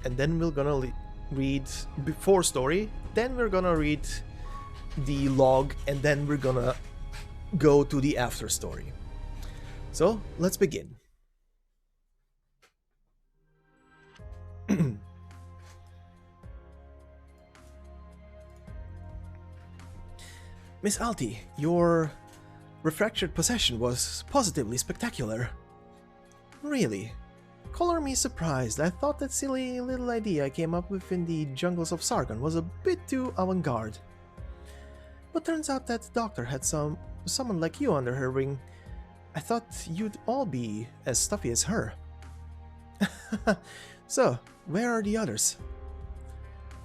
and then we're gonna read before story, then we're gonna read the log, and then we're gonna go to the after story. So, let's begin. Miss Alti, your refractured possession was positively spectacular. Really? Color me surprised. I thought that silly little idea I came up with in the jungles of Sargon was a bit too avant-garde. But turns out that doctor had someone like you under her wing. I thought you'd all be as stuffy as her. So, where are the others?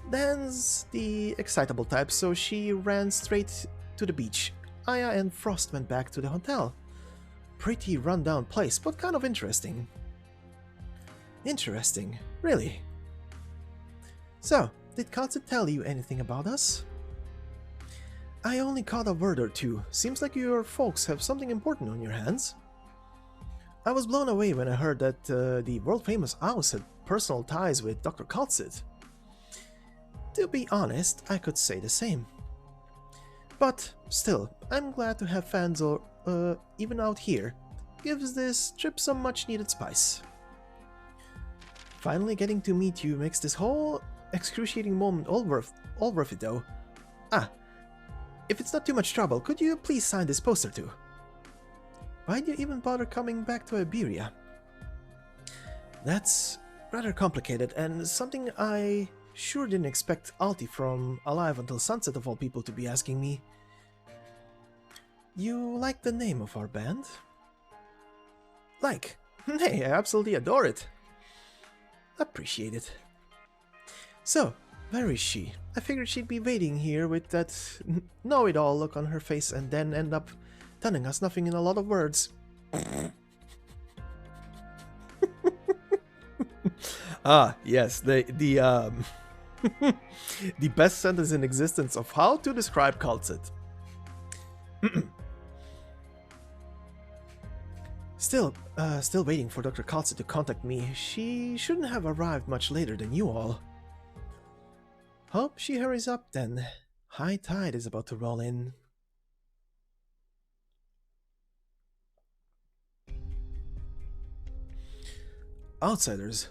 Dan's the excitable type, so she ran straight to the beach. Aya and Frost went back to the hotel. Pretty run-down place, but kind of interesting. Interesting, really. So, did kal'tsit tell you anything about us? I only caught a word or two. Seems like your folks have something important on your hands. I was blown away when I heard that the world-famous Ouse had personal ties with Dr. kal'tsit. To be honest, I could say the same. But still, I'm glad to have fans even out here. Gives this trip some much-needed spice. Finally getting to meet you makes this whole excruciating moment all worth it though. Ah, if it's not too much trouble, could you please sign this poster too? Why'd you even bother coming back to Iberia? That's rather complicated, and something I sure didn't expect Alti from Alive Until Sunset of all people to be asking me. You like the name of our band? Like, hey, I absolutely adore it. Appreciate it. So, where is she? I figured she'd be waiting here with that know-it-all look on her face and then end up telling us nothing in a lot of words. Ah, yes, the the best sentence in existence of how to describe kal'tsit. Still waiting for Dr. Kal'tsit to contact me. She shouldn't have arrived much later than you all. Hope she hurries up then. High tide is about to roll in. Outsiders.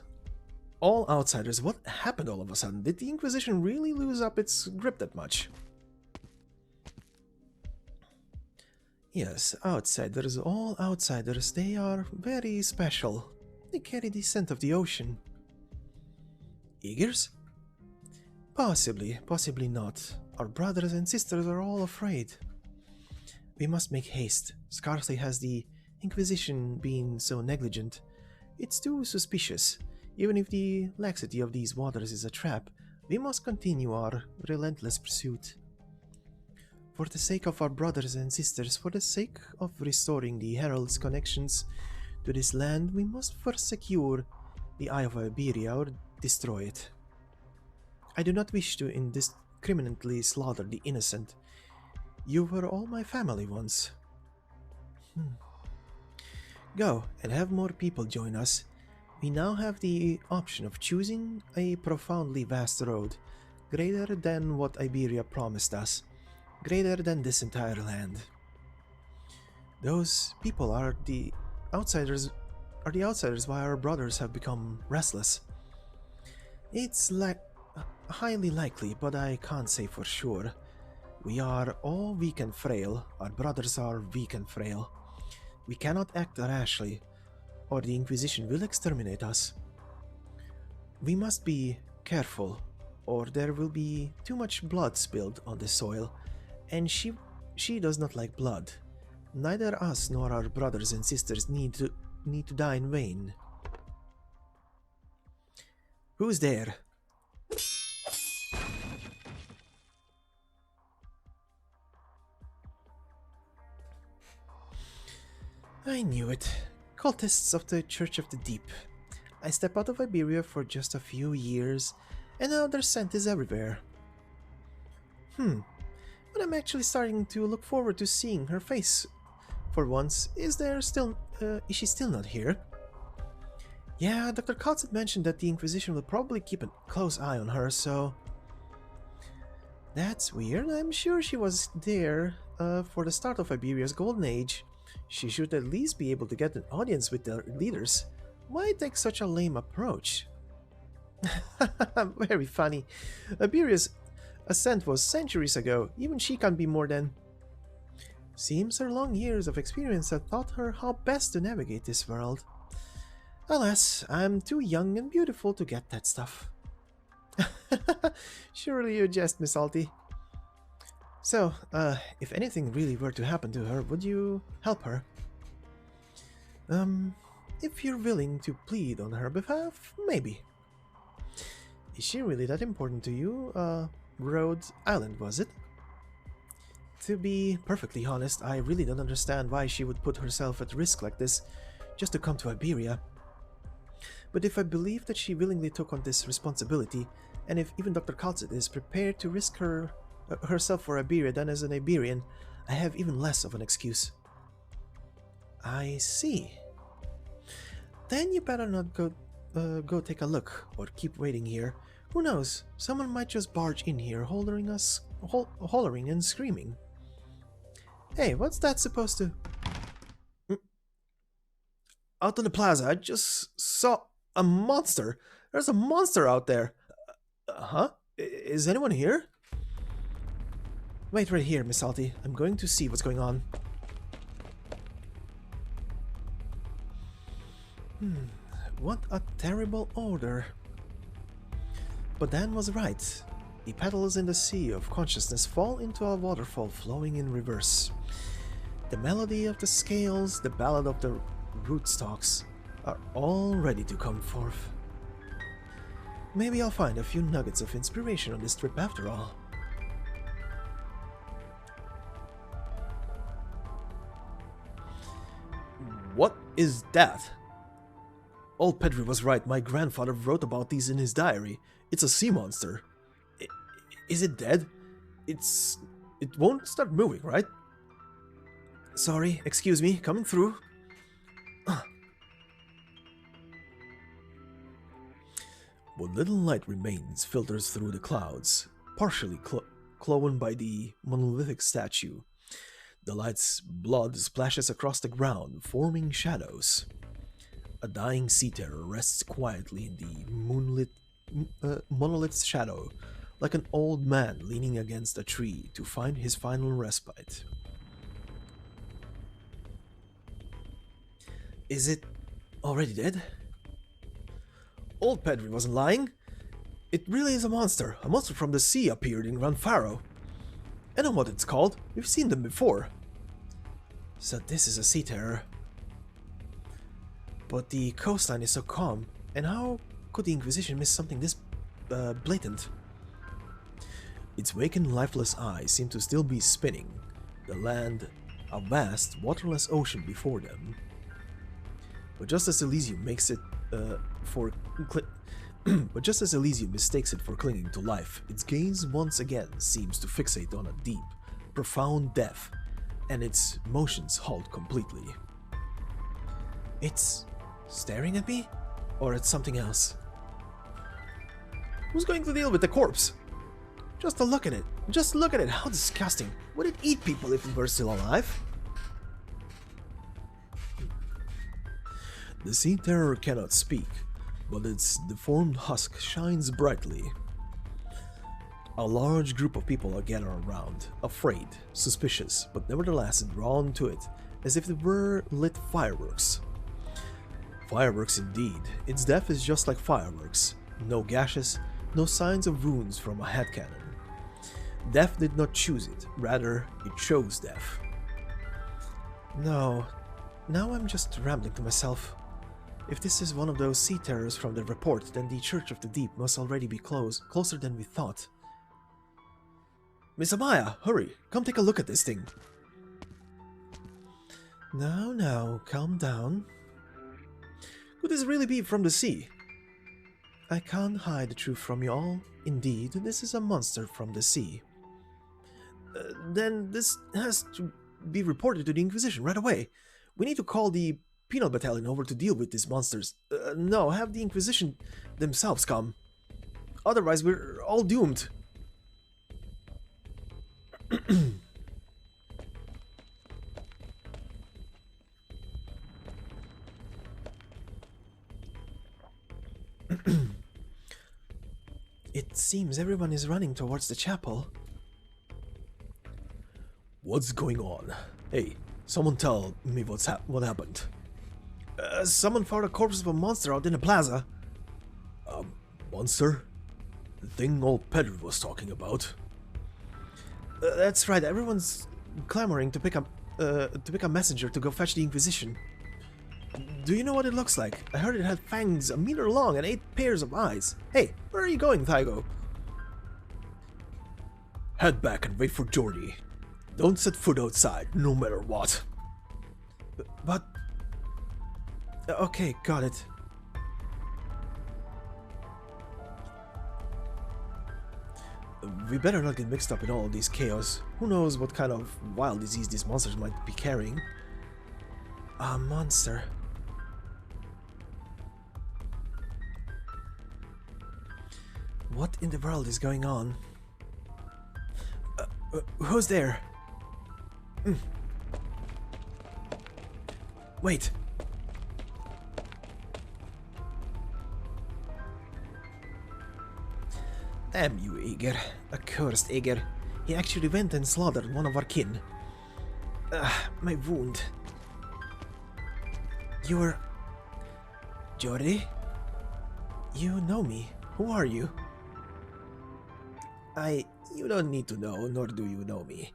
All outsiders. What happened all of a sudden? Did the Inquisition really lose up its grip that much? Yes, outsiders, all outsiders, they are very special. They carry the scent of the ocean. Eagers? Possibly, possibly not. Our brothers and sisters are all afraid. We must make haste. Scarcely has the Inquisition been so negligent. It's too suspicious. Even if the laxity of these waters is a trap, we must continue our relentless pursuit. For the sake of our brothers and sisters, for the sake of restoring the Herald's connections to this land, we must first secure the Eye of Iberia or destroy it. I do not wish to indiscriminately slaughter the innocent. You were all my family once. Go and have more people join us. We now have the option of choosing a profoundly vast road, greater than what Iberia promised us, greater than this entire land. Those people are the outsiders why our brothers have become restless. It's highly likely, but I can't say for sure. We are all weak and frail. Our brothers are weak and frail. We cannot act rashly, or the Inquisition will exterminate us. We must be careful, or there will be too much blood spilled on the soil, and she does not like blood. Neither us nor our brothers and sisters need to die in vain. Who's there? I knew it. Cultists of the Church of the Deep. I stepped out of Iberia for just a few years, and now their scent is everywhere. But I'm actually starting to look forward to seeing her face. For once, is she still not here? Yeah, Dr. Kal'tsit mentioned that the Inquisition will probably keep a close eye on her, so... That's weird. I'm sure she was there for the start of Iberia's Golden Age. She should at least be able to get an audience with their leaders. Why take such a lame approach? Very funny. Iberia's ascent was centuries ago. Even she can't be more than... Seems her long years of experience have taught her how best to navigate this world. Alas, I'm too young and beautiful to get that stuff. Surely you jest, Miss Salty. So, if anything really were to happen to her, would you help her? If you're willing to plead on her behalf, maybe. Is she really that important to you? Rhodes Island, was it? To be perfectly honest, I really don't understand why she would put herself at risk like this, just to come to Iberia. But if I believe that she willingly took on this responsibility, and if even Dr. Kal'tsit is prepared to risk herself for Iberia than as an Iberian, I have even less of an excuse. I see. Then you better not go take a look, or keep waiting here. Who knows, someone might just barge in here hollering and screaming. Hey, what's that supposed to... Out on the plaza, I just saw a monster. There's a monster out there. Huh? Is anyone here? Wait right here, Miss Salty. I'm going to see what's going on. What a terrible odor. But Dan was right. The petals in the sea of consciousness fall into a waterfall flowing in reverse. The melody of the scales, the ballad of the rootstocks are all ready to come forth. Maybe I'll find a few nuggets of inspiration on this trip after all. What is that? Old Pedri was right, my grandfather wrote about these in his diary. It's a sea monster. Is it dead? It won't start moving, right? Sorry, excuse me, coming through. What little light remains filters through the clouds, partially cloven by the monolithic statue. The light's blood splashes across the ground, forming shadows. A dying sea terror rests quietly in the monolith's shadow, like an old man leaning against a tree to find his final respite. Is it already dead? Old Pedri wasn't lying. It really is a monster from the sea appeared in Gran Faro. I know what it's called, we've seen them before. So this is a sea terror. But the coastline is so calm, and how could the Inquisition miss something this blatant? Its vacant, lifeless eyes seem to still be spinning, the land a vast, waterless ocean before them. But just as Elysium mistakes it for clinging to life, its gaze once again seems to fixate on a deep, profound depth, and its motions halt completely. It's staring at me? Or at something else? Who's going to deal with the corpse? Just to look at it. Just look at it. How disgusting. Would it eat people if it were still alive? The sea terror cannot speak, but its deformed husk shines brightly. A large group of people are gathered around, afraid, suspicious, but nevertheless drawn to it, as if they were lit fireworks. Fireworks indeed. Its death is just like fireworks. No gashes, no signs of wounds from a headcannon. Death did not choose it, rather, it chose death. No, now I'm just rambling to myself. If this is one of those sea terrors from the report, then the Church of the Deep must already be closer than we thought. Miss Amaya, hurry, come take a look at this thing. Now, calm down. Could this really be from the sea? I can't hide the truth from you all. Indeed, this is a monster from the sea. Then this has to be reported to the Inquisition right away. We need to call the Penal Battalion over to deal with these monsters. No, have the Inquisition themselves come. Otherwise, we're all doomed. It seems everyone is running towards the chapel. What's going on? Hey, someone tell me what happened. Someone found a corpse of a monster out in the plaza. A monster? The thing old Pedro was talking about. That's right, everyone's clamoring to pick a messenger to go fetch the Inquisition. Do you know what it looks like? I heard it had fangs a meter long and 8 pairs of eyes. Hey, where are you going, Thygo? Head back and wait for Jordy. Don't set foot outside, no matter what. But... Okay, got it. We better not get mixed up in all of this chaos. Who knows what kind of wild disease these monsters might be carrying. A monster. What in the world is going on? Who's there? Wait. Damn you, Aegir. Accursed Aegir. He actually went and slaughtered one of our kin. My wound. You're... Jordi? You know me. Who are you? You don't need to know, nor do you know me.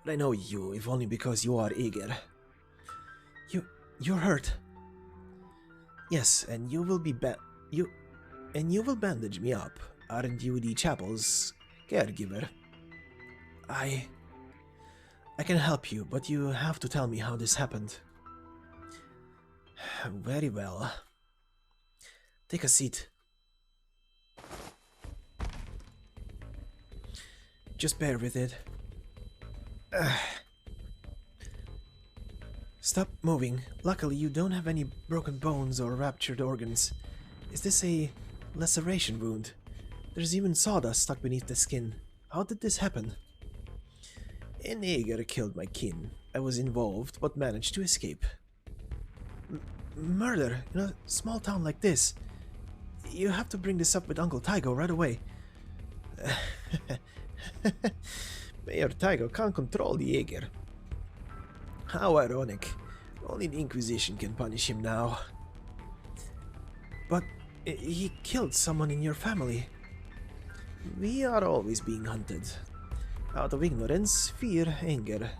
But I know you, if only because you are Aegir. You're hurt. Yes, and you will be you will bandage me up, aren't you the chapel's caregiver? I can help you, but you have to tell me how this happened. Very well. Take a seat. Just bear with it. Stop moving. Luckily, you don't have any broken bones or ruptured organs. Is this a laceration wound? There's even sawdust stuck beneath the skin. How did this happen? An Aegir killed my kin. I was involved, but managed to escape. Murder in a small town like this? You have to bring this up with Uncle Tygo right away. Mayor Tygo can't control the Aegir. How ironic. Only the Inquisition can punish him now. But he killed someone in your family. We are always being hunted. Out of ignorance, fear, anger.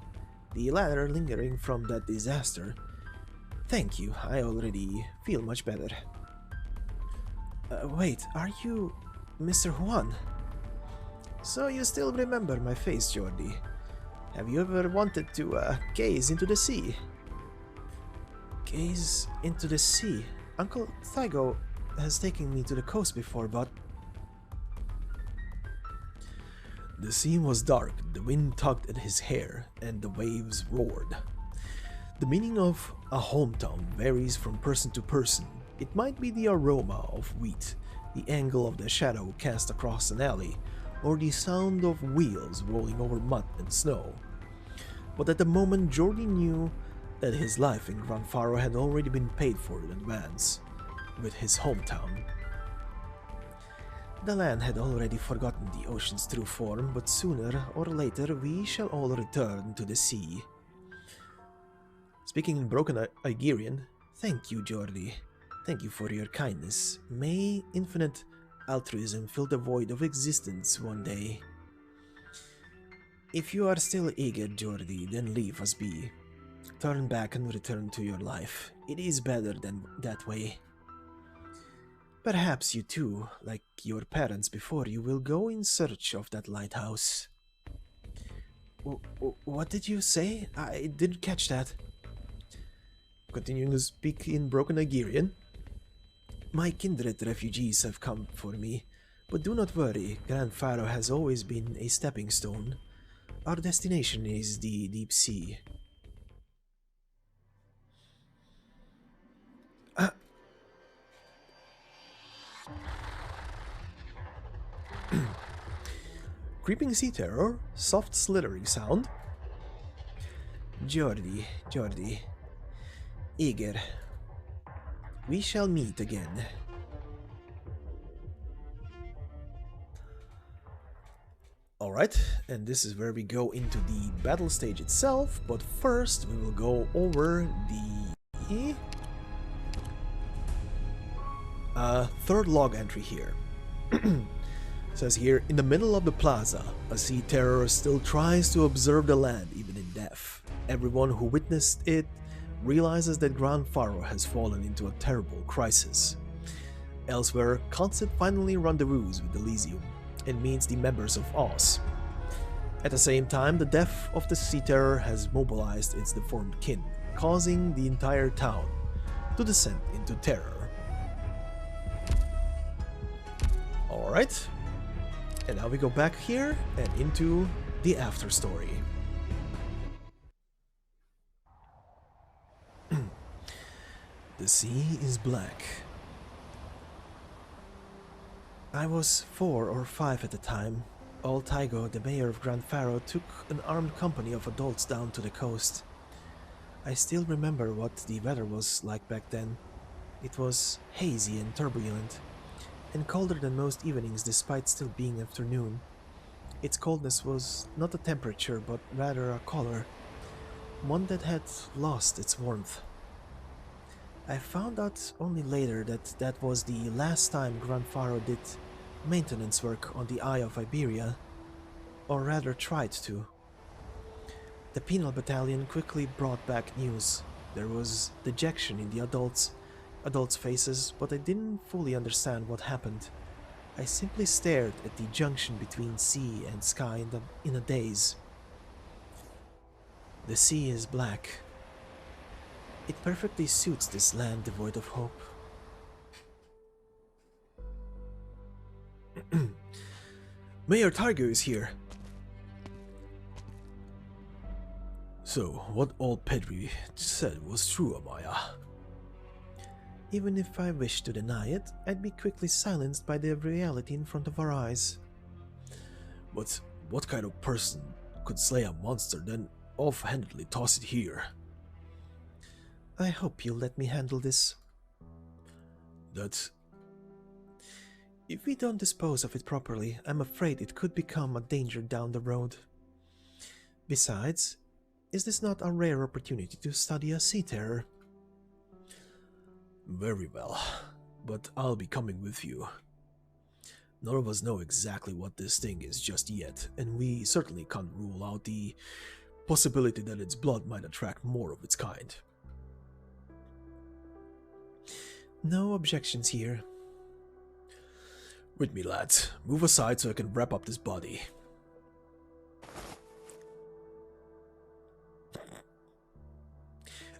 The latter lingering from that disaster. Thank you, I already feel much better. Wait, are you Mr. Juan? So you still remember my face, Jordi. Have you ever wanted to gaze into the sea? Gaze into the sea? Uncle Tygo has taken me to the coast before, but... The sea was dark, the wind tugged at his hair, and the waves roared. The meaning of a hometown varies from person to person. It might be the aroma of wheat, the angle of the shadow cast across an alley, or the sound of wheels rolling over mud and snow. But at the moment, Jordi knew that his life in Gran Faro had already been paid for in advance, with his hometown. The land had already forgotten the ocean's true form, but sooner or later we shall all return to the sea. Speaking in broken Iberian, thank you, Jordi. Thank you for your kindness. May infinite altruism fill the void of existence one day. If you are still eager, Jordi, then leave us be. Turn back and return to your life. It is better than that way. Perhaps you too, like your parents before you, will go in search of that lighthouse. What did you say? I didn't catch that. Continuing to speak in broken Iberian. My kindred refugees have come for me, but do not worry, Gran Faro has always been a stepping stone. Our destination is the deep sea. Creeping sea terror, soft slithering sound. Jordi, Eager. We shall meet again. Alright, and this is where we go into the battle stage itself, but first we will go over the third log entry here. It says here, in the middle of the plaza, a sea terror still tries to observe the land even in death. Everyone who witnessed it realizes that Gran Faro has fallen into a terrible crisis. Elsewhere, kal'tsit finally rendezvous with Elysium and meets the members of Oz. At the same time, the death of the sea terror has mobilized its deformed kin, causing the entire town to descend into terror. Alright, and now we go back here and into the after story. The sea is black. I was 4 or 5 at the time. Old Tygo, the mayor of Gran Faro, took an armed company of adults down to the coast. I still remember what the weather was like back then. It was hazy and turbulent, and colder than most evenings despite still being afternoon. Its coldness was not a temperature, but rather a color, one that had lost its warmth. I found out only later that that was the last time Gran Faro did maintenance work on the Eye of Iberia, or rather tried to. The penal battalion quickly brought back news. There was dejection in the adults, adults' faces, but I didn't fully understand what happened. I simply stared at the junction between sea and sky in a daze. The sea is black. It perfectly suits this land devoid of hope. Mayor Targo is here. So, what old Pedri said was true, Amaya. Even if I wished to deny it, I'd be quickly silenced by the reality in front of our eyes. But what kind of person could slay a monster, then offhandedly toss it here? I hope you'll let me handle this. If we don't dispose of it properly, I'm afraid it could become a danger down the road. Besides, is this not a rare opportunity to study a sea terror? Very well, but I'll be coming with you. None of us know exactly what this thing is just yet, and we certainly can't rule out the possibility that its blood might attract more of its kind. No objections here. With me, lads. Move aside so I can wrap up this body.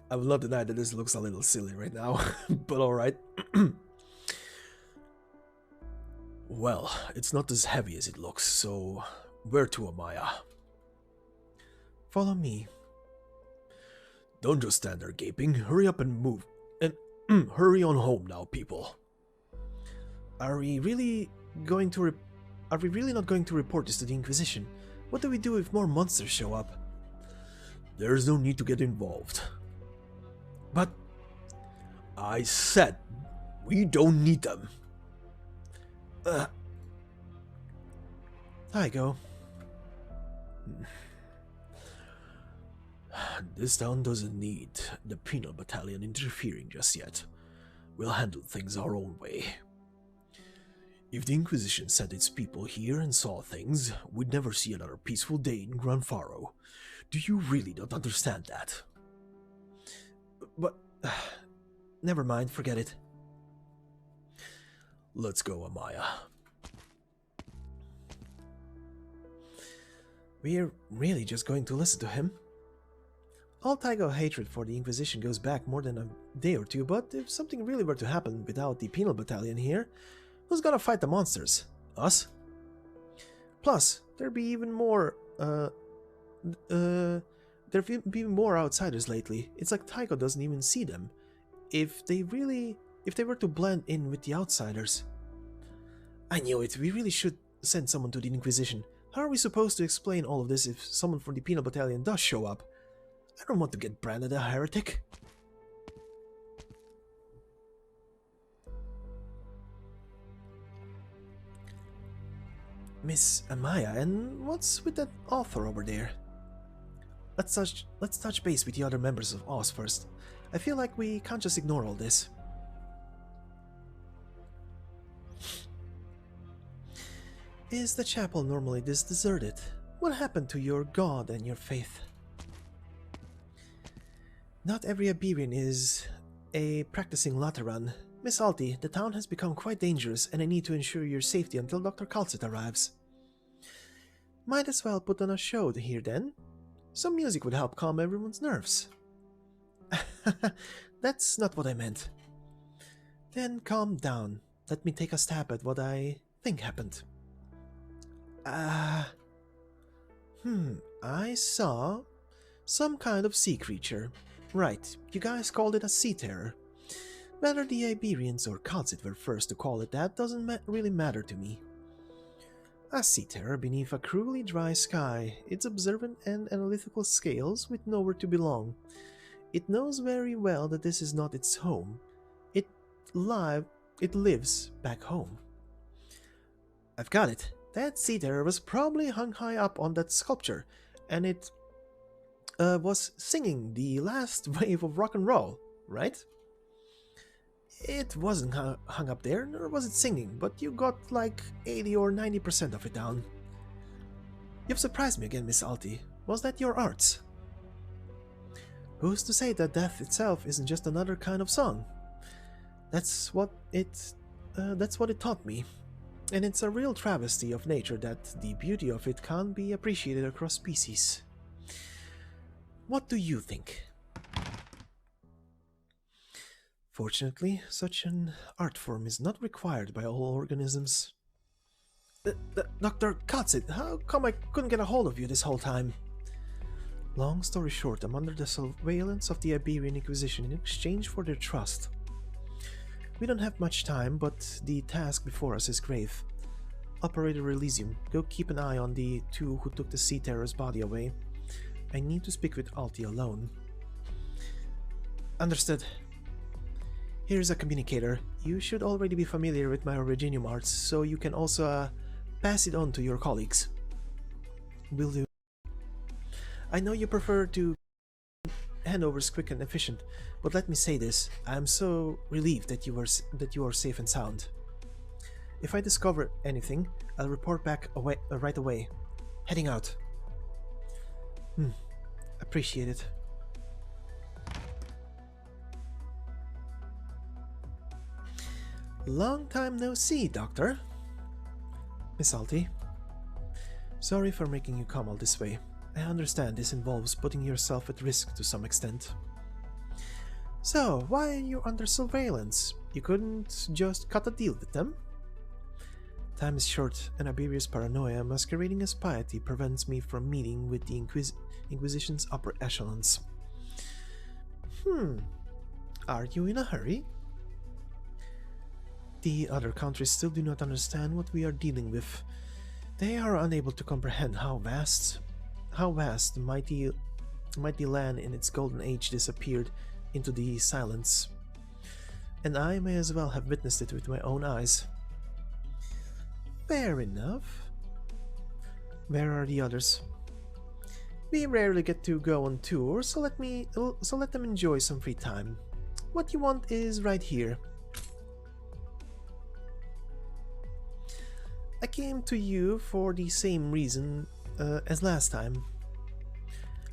I will not deny that this looks a little silly right now, but alright. Well, it's not as heavy as it looks, so where to, Amaya? Follow me. Don't just stand there gaping. Hurry up and move. And hurry on home now, people. Are we really not going to report this to the Inquisition? What do we do if more monsters show up? There's no need to get involved. But I said we don't need them. Tygo. This town doesn't need the penal battalion interfering just yet. We'll handle things our own way. If the Inquisition sent its people here and saw things, we'd never see another peaceful day in Gran Faro. Do you really not understand that? But, never mind, forget it. Let's go, Amaya. We're really just going to listen to him? All Taigo hatred for the Inquisition goes back more than a day or two, but if something really were to happen without the penal battalion here, who's gonna fight the monsters? Us? Plus, there'd be even more, there've been more outsiders lately. It's like Taigo doesn't even see them. If they were to blend in with the outsiders. I knew it, we really should send someone to the Inquisition. How are we supposed to explain all of this if someone from the penal battalion does show up? I don't want to get branded a heretic. Miss Amaya, and what's with that author over there? Let's touch base with the other members of Oz first. I feel like we can't just ignore all this. Is the chapel normally this deserted? What happened to your god and your faith? Not every Iberian is a practicing Lateran. Miss Alti, the town has become quite dangerous and I need to ensure your safety until Dr. Kal'tsit arrives. Might as well put on a show here then. Some music would help calm everyone's nerves. That's not what I meant. Then calm down. Let me take a stab at what I think happened. I saw some kind of sea creature. Right, you guys called it a sea terror. Whether the Iberians or kal'tsit were first to call it that doesn't really matter to me. A sea terror beneath a cruelly dry sky, its observant and analytical scales with nowhere to belong. It knows very well that this is not its home. It lives back home. I've got it. That sea terror was probably hung high up on that sculpture, and it was singing the last wave of rock and roll, right? It wasn't hung up there, nor was it singing, but you got like 80 or 90% of it down. You've surprised me again, Miss Alti. Was that your arts? Who's to say that death itself isn't just another kind of song? That's what it taught me. And it's a real travesty of nature that the beauty of it can't be appreciated across species. What do you think? Fortunately, such an art form is not required by all organisms. Dr. Kal'tsit, how come I couldn't get a hold of you this whole time? Long story short, I'm under the surveillance of the Iberian Inquisition in exchange for their trust. We don't have much time, but the task before us is grave. Operator Elysium, go keep an eye on the two who took the Sea Terror's body away. I need to speak with Alti alone. Understood. Here's a communicator. You should already be familiar with my Originium arts, so you can also pass it on to your colleagues. Will do. I know you prefer to handovers quick and efficient, but let me say this: I am so relieved that you are safe and sound. If I discover anything, I'll report back right away. Heading out. Appreciate it. Long time no see, Doctor. Miss Alti. Sorry for making you come all this way. I understand this involves putting yourself at risk to some extent. So, why are you under surveillance? You couldn't just cut a deal with them? Time is short, and Iberia's paranoia masquerading as piety prevents me from meeting with the Inquisition's upper echelons. Are you in a hurry? The other countries still do not understand what we are dealing with. They are unable to comprehend how vast the mighty land in its golden age disappeared into the silence. And I may as well have witnessed it with my own eyes. Fair enough. Where are the others? We rarely get to go on tour, so let them enjoy some free time. What you want is right here. I came to you for the same reason as last time.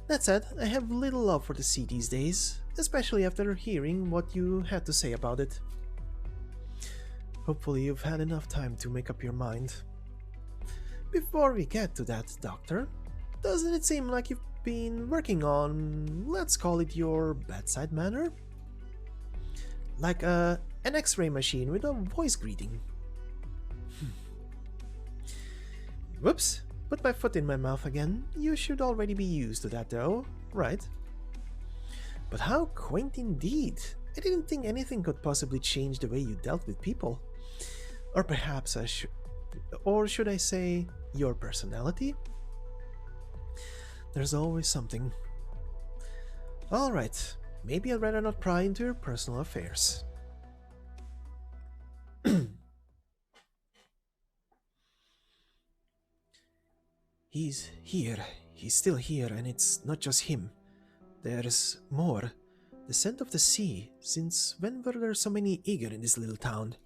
That said, I have little love for the sea these days, especially after hearing what you had to say about it. Hopefully you've had enough time to make up your mind. Before we get to that, Doctor, doesn't it seem like you've been working on, let's call it your bedside manner? Like an X-ray machine with a voice greeting. Whoops, put my foot in my mouth again. You should already be used to that though, right? But how quaint indeed. I didn't think anything could possibly change the way you dealt with people. Or perhaps should I say, your personality? There's always something. Alright, maybe I'd rather not pry into your personal affairs. He's here. He's still here, and it's not just him. There's more. The scent of the sea. Since when were there so many eager in this little town?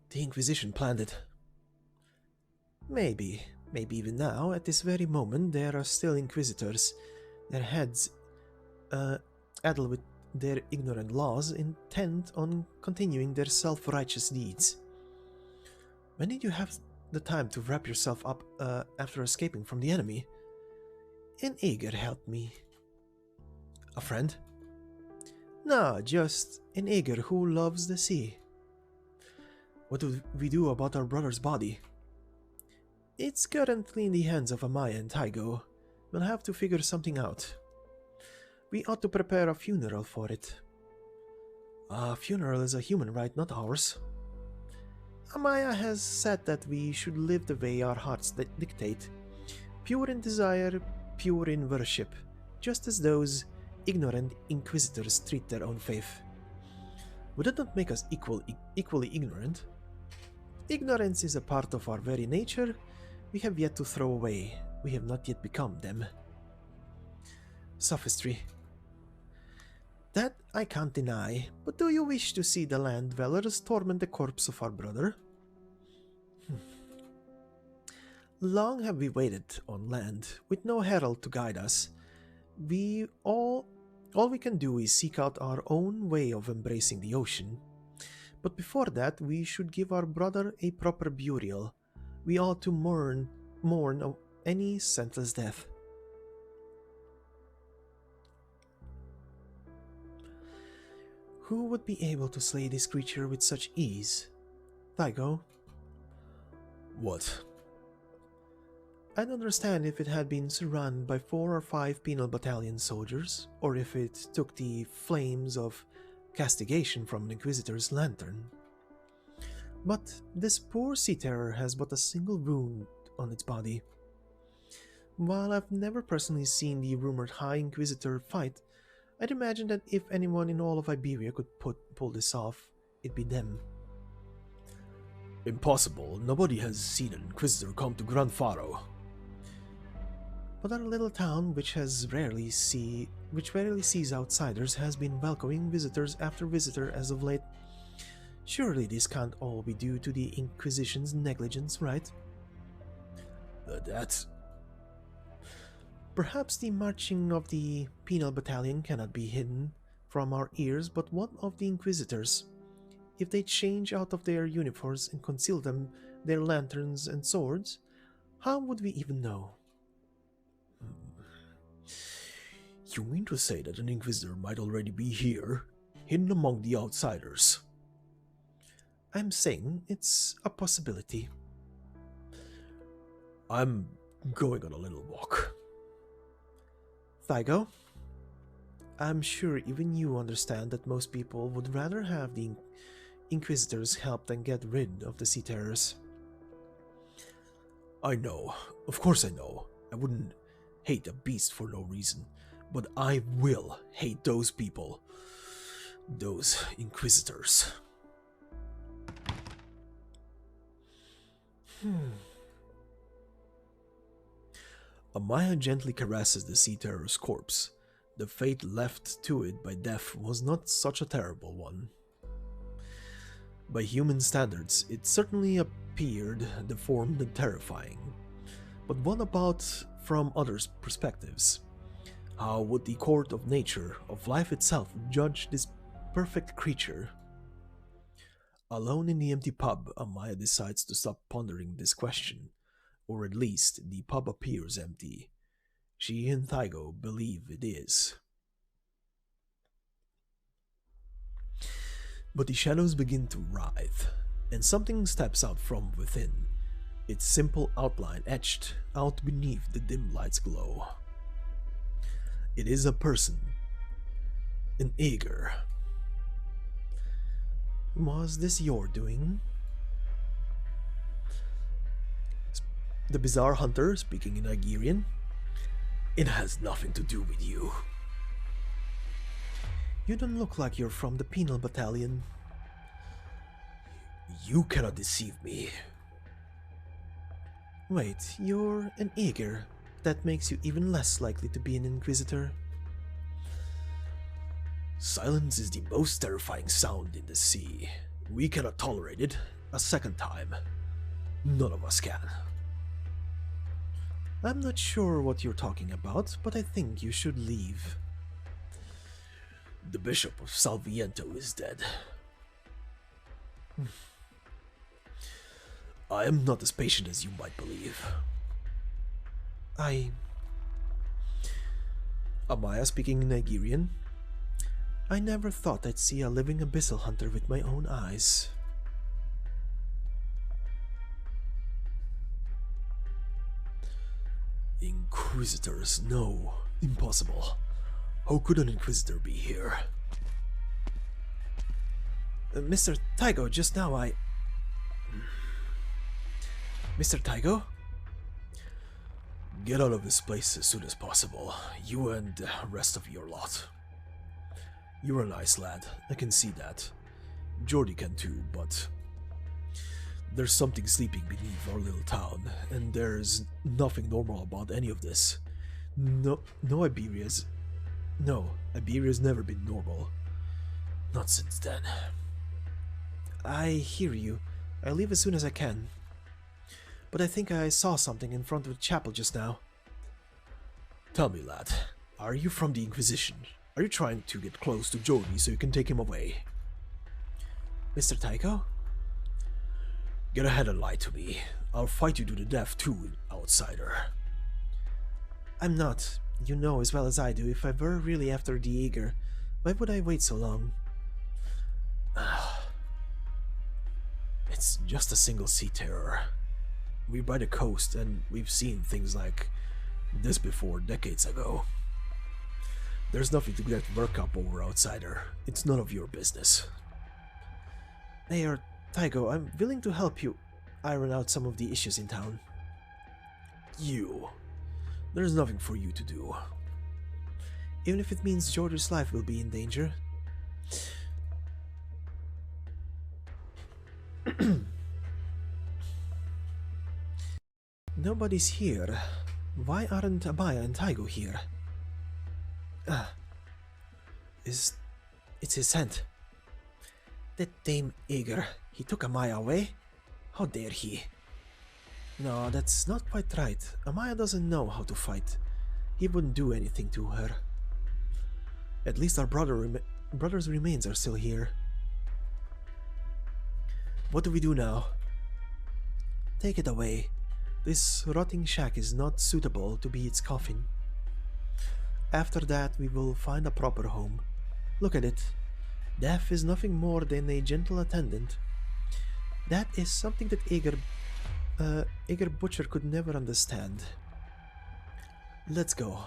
The Inquisition planned it. Maybe even now, at this very moment, there are still Inquisitors, their heads addled with their ignorant laws, intent on continuing their self-righteous deeds. When did you have the time to wrap yourself up after escaping from the enemy? An Aegir helped me. A friend? No, just an Aegir who loves the sea. What do we do about our brother's body? It's currently in the hands of Amaya and Taigo. We'll have to figure something out. We ought to prepare a funeral for it. A funeral is a human right, not ours. Amaya has said that we should live the way our hearts dictate. Pure in desire, pure in worship, just as those ignorant inquisitors treat their own faith. Would that not make us equally ignorant? Ignorance is a part of our very nature we have yet to throw away. We have not yet become them. Sophistry. That I can't deny, but do you wish to see the land dwellers torment the corpse of our brother? Long have we waited on land, with no herald to guide us. All we can do is seek out our own way of embracing the ocean. But before that, we should give our brother a proper burial. We ought to mourn of any senseless death. Who would be able to slay this creature with such ease? Thygo? What? I'd understand if it had been surrounded by 4 or 5 penal battalion soldiers, or if it took the flames of castigation from an Inquisitor's lantern. But this poor sea terror has but a single wound on its body. While I've never personally seen the rumored High Inquisitor fight, I'd imagine that if anyone in all of Iberia could pull this off, it'd be them. Impossible. Nobody has seen an Inquisitor come to Gran Faro. But our little town, which rarely sees outsiders, has been welcoming visitors after visitor as of late. Surely this can't all be due to the Inquisition's negligence, right? That... Perhaps the marching of the penal battalion cannot be hidden from our ears, but what of the Inquisitors? If they change out of their uniforms and conceal their lanterns and swords, how would we even know? You mean to say that an Inquisitor might already be here, hidden among the outsiders? I'm saying it's a possibility. I'm going on a little walk. Thygo, I'm sure even you understand that most people would rather have the Inquisitors help than get rid of the sea terrors. I know. Of course I know. I wouldn't hate a beast for no reason. But I will hate those people. Those Inquisitors. Amaya gently caresses the sea terror's corpse. The fate left to it by death was not such a terrible one. By human standards, it certainly appeared deformed and terrifying. But what about from others' perspectives? How would the court of nature, of life itself, judge this perfect creature? Alone in the empty pub, Amaya decides to stop pondering this question. Or at least, the pub appears empty. She and Thygo believe it is. But the shadows begin to writhe, and something steps out from within, its simple outline etched out beneath the dim light's glow. It is a person. An eager. Was this your doing? The bizarre hunter, speaking in Iberian. It has nothing to do with you. You don't look like you're from the penal battalion. You cannot deceive me. Wait, you're an eager. That makes you even less likely to be an Inquisitor. Silence is the most terrifying sound in the sea. We cannot tolerate it a second time. None of us can. I'm not sure what you're talking about, but I think you should leave. The Bishop of Salviento is dead. I am not as patient as you might believe. Amaya speaking in Iberian. I never thought I'd see a living abyssal hunter with my own eyes. Inquisitors, no. Impossible. How could an Inquisitor be here? Mr. Thygo, just now Mr. Thygo? Get out of this place as soon as possible. You and the rest of your lot. You're a nice lad, I can see that. Jordy can too, but... There's something sleeping beneath our little town, and there's nothing normal about any of this. Iberia's never been normal. Not since then. I hear you. I'll leave as soon as I can. but I think I saw something in front of the chapel just now. Tell me, lad, are you from the Inquisition? Are you trying to get close to Jordi so you can take him away? Mr. Tycho? Get ahead and lie to me. I'll fight you to the death too, outsider. I'm not. You know as well as I do, if I were really after the Eager, why would I wait so long? It's just a single sea terror. We're by the coast and we've seen things like this before decades ago. There's nothing to get worked up over, outsider. It's none of your business. Mayor Tycho, I'm willing to help you iron out some of the issues in town. There's nothing for you to do. Even if it means George's life will be in danger. Nobody's here. Why aren't Amaya and Tycho here? It's his scent. That damn Eager. He took Amaya away? How dare he? No, that's not quite right. Amaya doesn't know how to fight. He wouldn't do anything to her. At least our brother's remains are still here. What do we do now? Take it away. This rotting shack is not suitable to be its coffin. After that, we will find a proper home. Look at it. Death is nothing more than a gentle attendant. That is something that Eager Butcher could never understand. Let's go.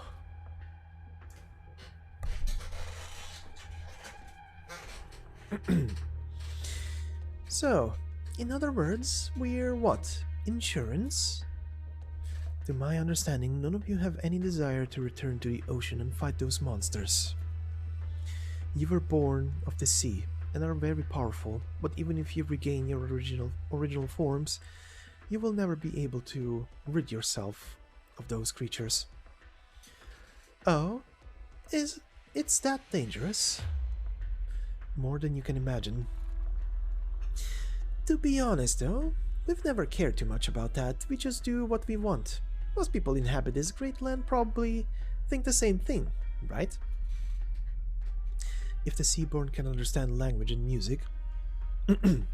So, in other words, we're what? Insurance? To my understanding, none of you have any desire to return to the ocean and fight those monsters. You were born of the sea and are very powerful, but even if you regain your original forms, you will never be able to rid yourself of those creatures. Oh, it's that dangerous? More than you can imagine. To be honest though, we've never cared too much about that. We just do what we want. Most people inhabit this great land probably think the same thing, right? If the Seaborn can understand language and music, then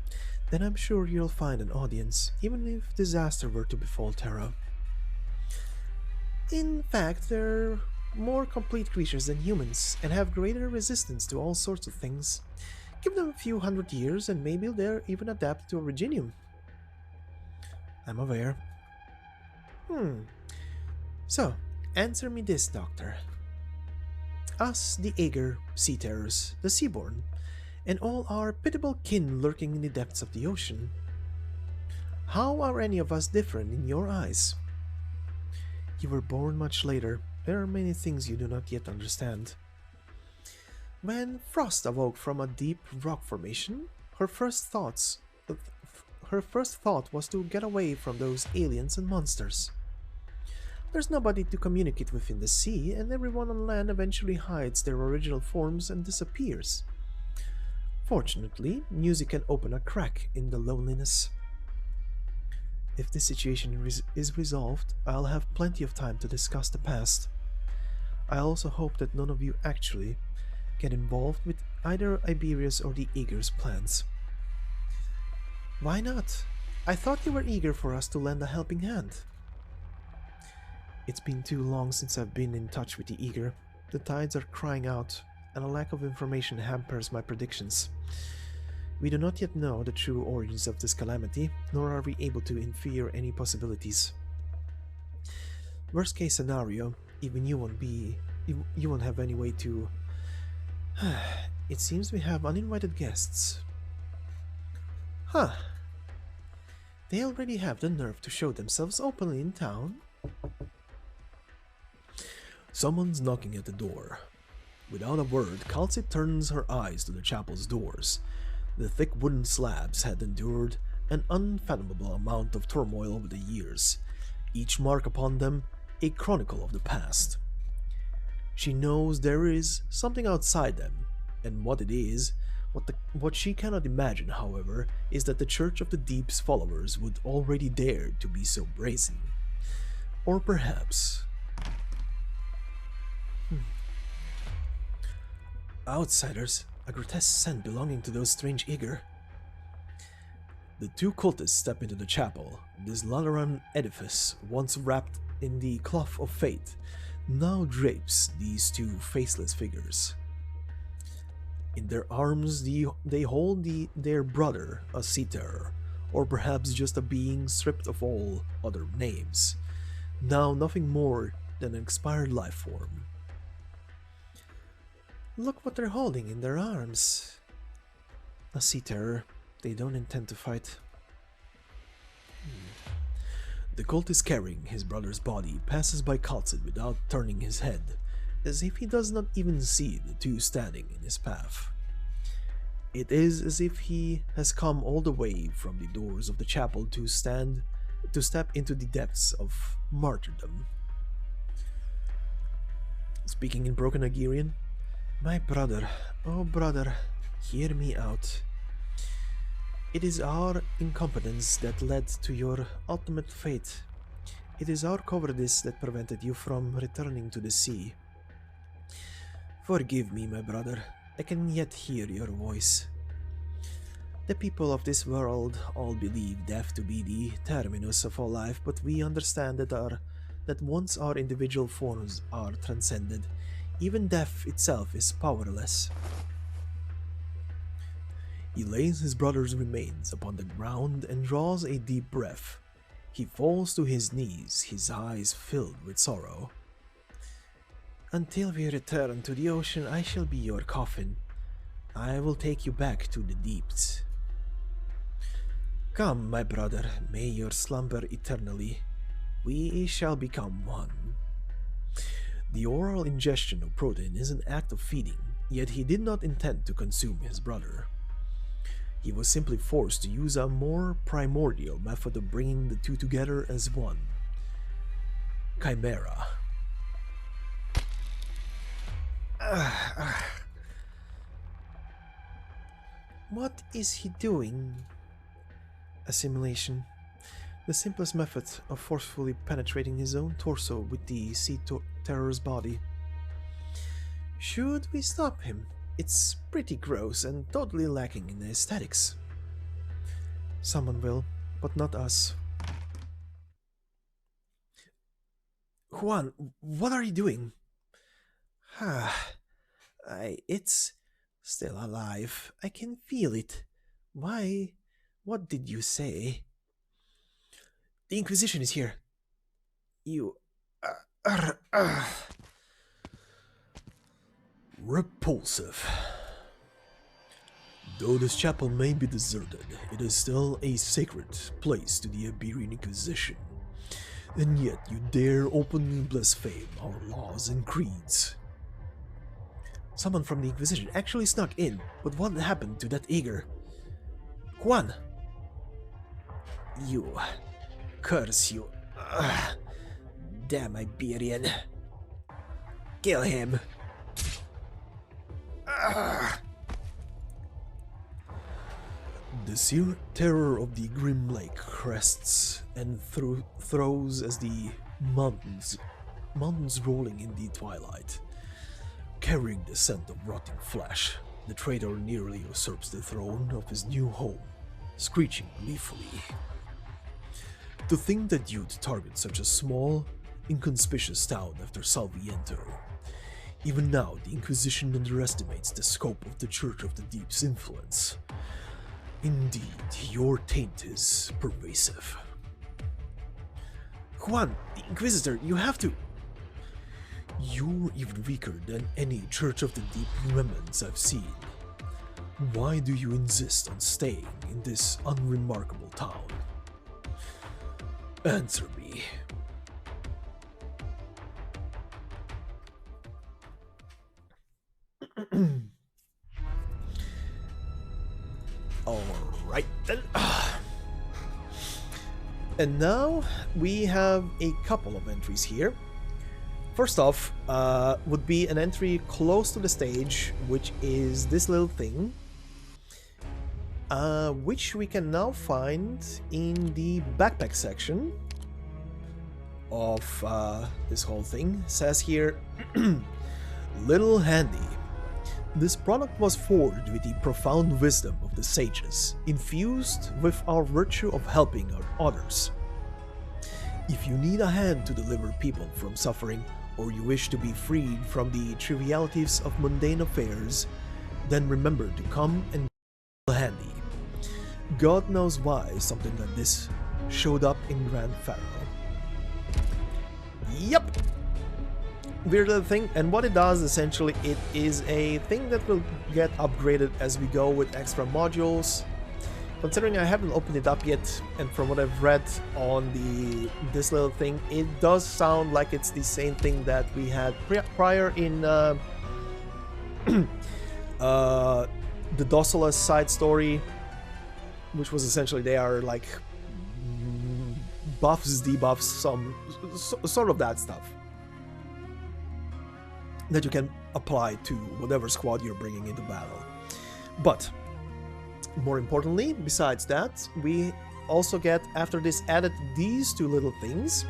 I'm sure you'll find an audience, even if disaster were to befall Terra. In fact, they're more complete creatures than humans, and have greater resistance to all sorts of things. Give them a few hundred years, and maybe they'll even adapt to Originium. I'm aware. So, answer me this, Doctor. Us, the Aegir Sea Terrors, the Seaborn, and all our pitiable kin lurking in the depths of the ocean. How are any of us different in your eyes? You were born much later. There are many things you do not yet understand. When Frost awoke from a deep rock formation, her first thought was to get away from those aliens and monsters. There's nobody to communicate with in the sea, and everyone on land eventually hides their original forms and disappears. Fortunately, music can open a crack in the loneliness. If this situation is resolved, I'll have plenty of time to discuss the past. I also hope that none of you actually get involved with either Iberia's or the Aegir's plans. Why not? I thought you were eager for us to lend a helping hand. It's been too long since I've been in touch with the Aegir. The tides are crying out, and a lack of information hampers my predictions. We do not yet know the true origins of this calamity, nor are we able to infer any possibilities. Worst case scenario, even you won't have any way to... It seems we have uninvited guests. Huh. They already have the nerve to show themselves openly in town. Someone's knocking at the door. Without a word, kal'tsit turns her eyes to the chapel's doors. The thick wooden slabs had endured an unfathomable amount of turmoil over the years, each mark upon them a chronicle of the past. She knows there is something outside them, and what it is What she cannot imagine, however, is that the Church of the Deep's followers would already dare to be so brazen. Or perhaps... Outsiders, a grotesque scent belonging to those strange eager. The two cultists step into the chapel. This Lateran edifice, once wrapped in the cloth of fate, now drapes these two faceless figures. In their arms, they hold their brother, a sea terror, or perhaps just a being stripped of all other names, now nothing more than an expired life form. Look what they're holding in their arms. A sea terror. They don't intend to fight. The cultist carrying his brother's body passes by kal'tsit without turning his head, as if he does not even see the two standing in his path. It is as if he has come all the way from the doors of the chapel to step into the depths of martyrdom. Speaking in broken Iberian, "My brother, oh brother, hear me out. It is our incompetence that led to your ultimate fate. It is our cowardice that prevented you from returning to the sea. Forgive me, my brother. I can yet hear your voice. The people of this world all believe death to be the terminus of all life, but we understand that once our individual forms are transcended, even death itself is powerless." He lays his brother's remains upon the ground and draws a deep breath. He falls to his knees, his eyes filled with sorrow. "Until we return to the ocean, I shall be your coffin. I will take you back to the deeps. Come, my brother, may you slumber eternally. We shall become one." The oral ingestion of protein is an act of feeding, yet he did not intend to consume his brother. He was simply forced to use a more primordial method of bringing the two together as one. Chimera. What is he doing? Assimilation. The simplest method of forcefully penetrating his own torso with the sea terror's body. Should we stop him? It's pretty gross and totally lacking in aesthetics. Someone will, but not us. Juan, what are you doing? It's still alive. I can feel it. Why? What did you say? The Inquisition is here. You... Repulsive. Though this chapel may be deserted, it is still a sacred place to the Iberian Inquisition. And yet you dare openly blaspheme our laws and creeds. Someone from the Inquisition actually snuck in, but what happened to that eager? Juan! You... curse you. Damn Iberian. Kill him. The sheer terror of the grim lake crests and throws as the mountains rolling in the twilight. Carrying the scent of rotting flesh, the traitor nearly usurps the throne of his new home, screeching gleefully. To think that you'd target such a small, inconspicuous town after Salviento. Even now, the Inquisition underestimates the scope of the Church of the Deep's influence. Indeed, your taint is pervasive. Juan, the Inquisitor, you have to... You're even weaker than any Church of the Deep remnants I've seen. Why do you insist on staying in this unremarkable town? Answer me. Alright then. And now we have a couple of entries here. First off, would be an entry close to the stage, which is this little thing. which we can now find in the backpack section of this whole thing. It says here, Little Handy. This product was forged with the profound wisdom of the sages, infused with our virtue of helping others. If you need a hand to deliver people from suffering, or you wish to be freed from the trivialities of mundane affairs, then remember to come and get handy. God knows why something like this showed up in Gran Faro. Yep! Weird little thing, and what it does essentially, it is a thing that will get upgraded as we go with extra modules. Considering I haven't opened it up yet, and from what I've read on this little thing, it does sound like it's the same thing that we had prior in the Docilis side story, which was essentially they are like buffs, debuffs, some sort of that stuff that you can apply to whatever squad you're bringing into battle. But more importantly, besides that, we also get, after this, added these two little things.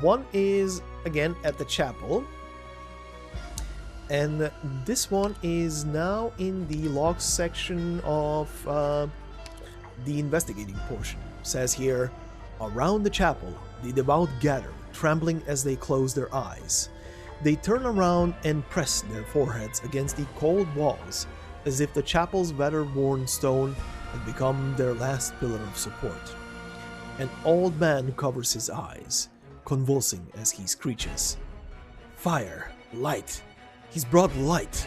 One is again at the chapel, and this one is now in the logs section of the investigating portion. It says here, around the chapel, the devout gather, trembling as they close their eyes. They turn around and press their foreheads against the cold walls, as if the chapel's weather-worn stone had become their last pillar of support. An old man covers his eyes, convulsing as he screeches. Fire! Light! He's brought light!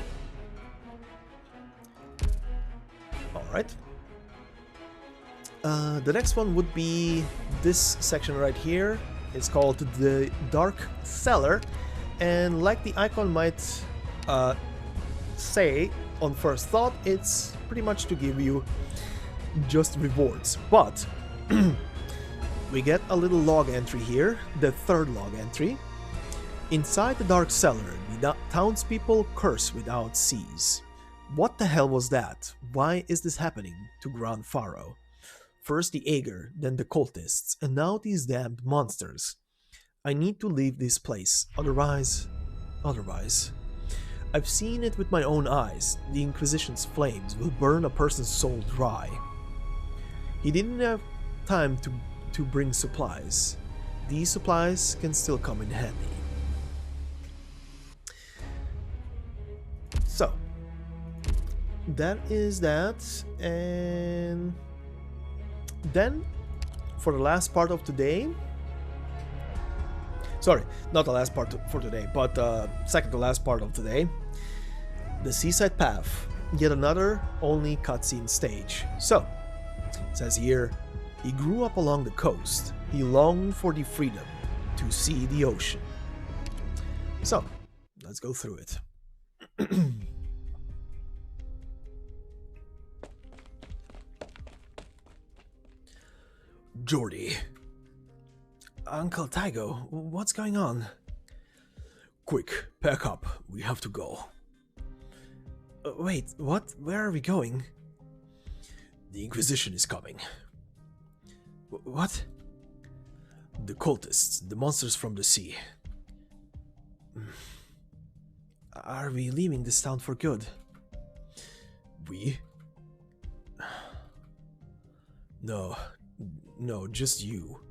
Alright. The next one would be this section right here. It's called the Dark Cellar, and like the icon might say on first thought, it's pretty much to give you just rewards. But we get a little log entry here, the third log entry. Inside the Dark Cellar, the townspeople curse without cease. What the hell was that? Why is this happening to Gran Faro? First the Aegir, then the cultists, and now these damned monsters. I need to leave this place, otherwise... I've seen it with my own eyes. The Inquisition's flames will burn a person's soul dry. He didn't have time to bring supplies. These supplies can still come in handy. So, that is that, and then for the last part of today, sorry, not the last part for today, but second to last part of today, the Seaside Path, yet another only cutscene stage. So, it says here, he grew up along the coast. He longed for the freedom to see the ocean. So, let's go through it. Jordy. Uncle Tygo, what's going on? Quick, pack up. We have to go. Wait, what? Where are we going? The Inquisition is coming. What? The cultists, the monsters from the sea. Are we leaving this town for good? We? No, just you.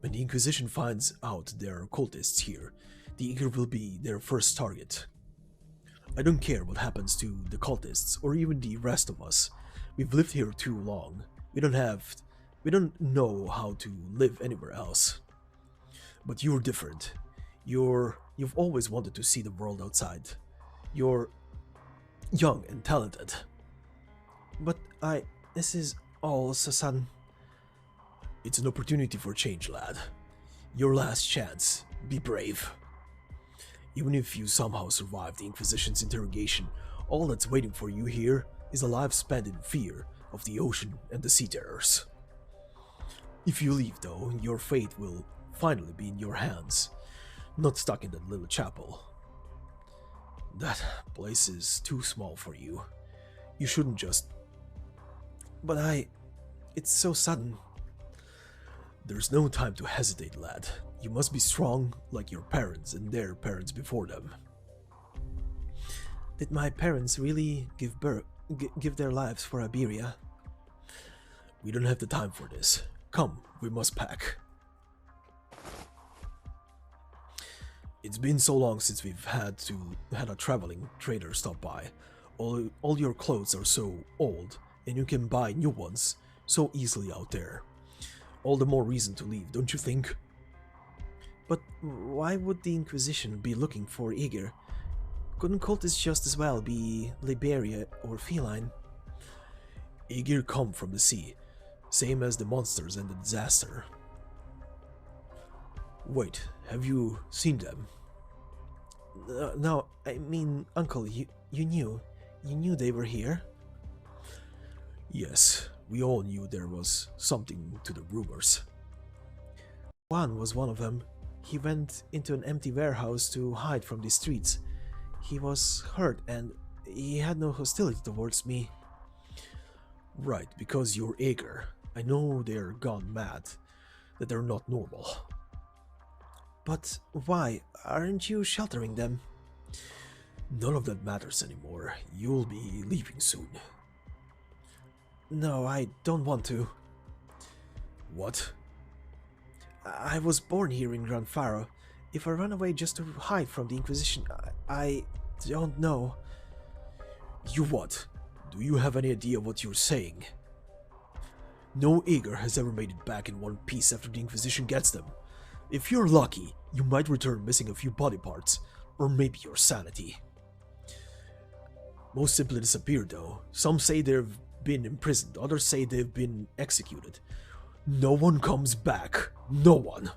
When the Inquisition finds out there are cultists here, the Aegir will be their first target. I don't care what happens to the cultists or even the rest of us. We've lived here too long. We don't know how to live anywhere else. But you're different. You've always wanted to see the world outside. You're young and talented. But this is all so sudden. It's an opportunity for change, lad. Your last chance. Be brave. Even if you somehow survive the Inquisition's interrogation, all that's waiting for you here is a life spent in fear of the ocean and the sea terrors. If you leave, though, your fate will finally be in your hands, not stuck in that little chapel. That place is too small for you. You shouldn't just But it's so sudden. There's no time to hesitate, lad. You must be strong like your parents and their parents before them. Did my parents really give their lives for Iberia? We don't have the time for this. Come, we must pack. It's been so long since we've had a traveling trader stop by. All your clothes are so old, and you can buy new ones so easily out there. All the more reason to leave, don't you think? But why would the Inquisition be looking for Igor? Couldn't cultists just as well be Liberia or feline? Igor come from the sea, same as the monsters and the disaster. Wait, have you seen them? No, I mean, Uncle, you knew. You knew they were here? Yes, we all knew there was something to the rumors. Juan was one of them. He went into an empty warehouse to hide from the streets. He was hurt and he had no hostility towards me. Right, because you're Igor. I know they're gone mad, that they're not normal. But why? Aren't you sheltering them? None of that matters anymore. You'll be leaving soon. No, I don't want to. What? I was born here in Gran Faro. If I run away just to hide from the Inquisition, I don't know. You what? Do you have any idea what you're saying? No Igor has ever made it back in one piece after the Inquisition gets them. If you're lucky, you might return missing a few body parts, or maybe your sanity. Most simply disappeared though. Some say they've been imprisoned, others say they've been executed. No one comes back. No one.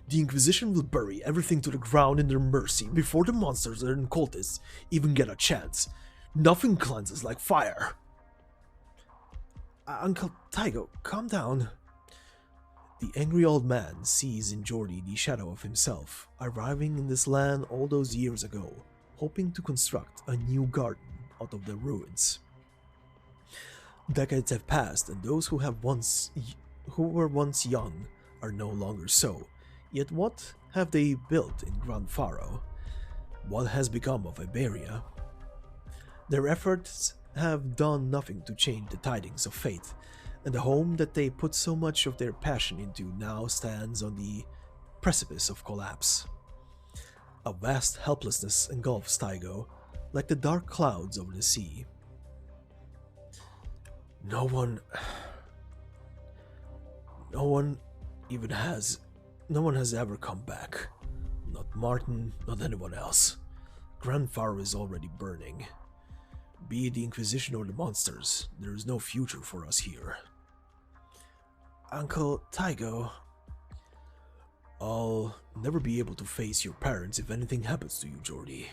The Inquisition will bury everything to the ground in their mercy before the monsters and cultists even get a chance. Nothing cleanses like fire. Uncle Taigo, calm down. The angry old man sees in Jordi the shadow of himself, arriving in this land all those years ago, hoping to construct a new garden out of the ruins. Decades have passed, and those who were once young are no longer so. Yet what have they built in Gran Faro? What has become of Iberia? Their efforts have done nothing to change the tidings of fate, and the home that they put so much of their passion into now stands on the precipice of collapse. A vast helplessness engulfs Taigo, like the dark clouds over the sea. No one has ever come back. Not Martin, not anyone else. Gran Faro is already burning. Be it the Inquisition or the monsters, there is no future for us here. Uncle Taigo. I'll never be able to face your parents if anything happens to you, Jordi.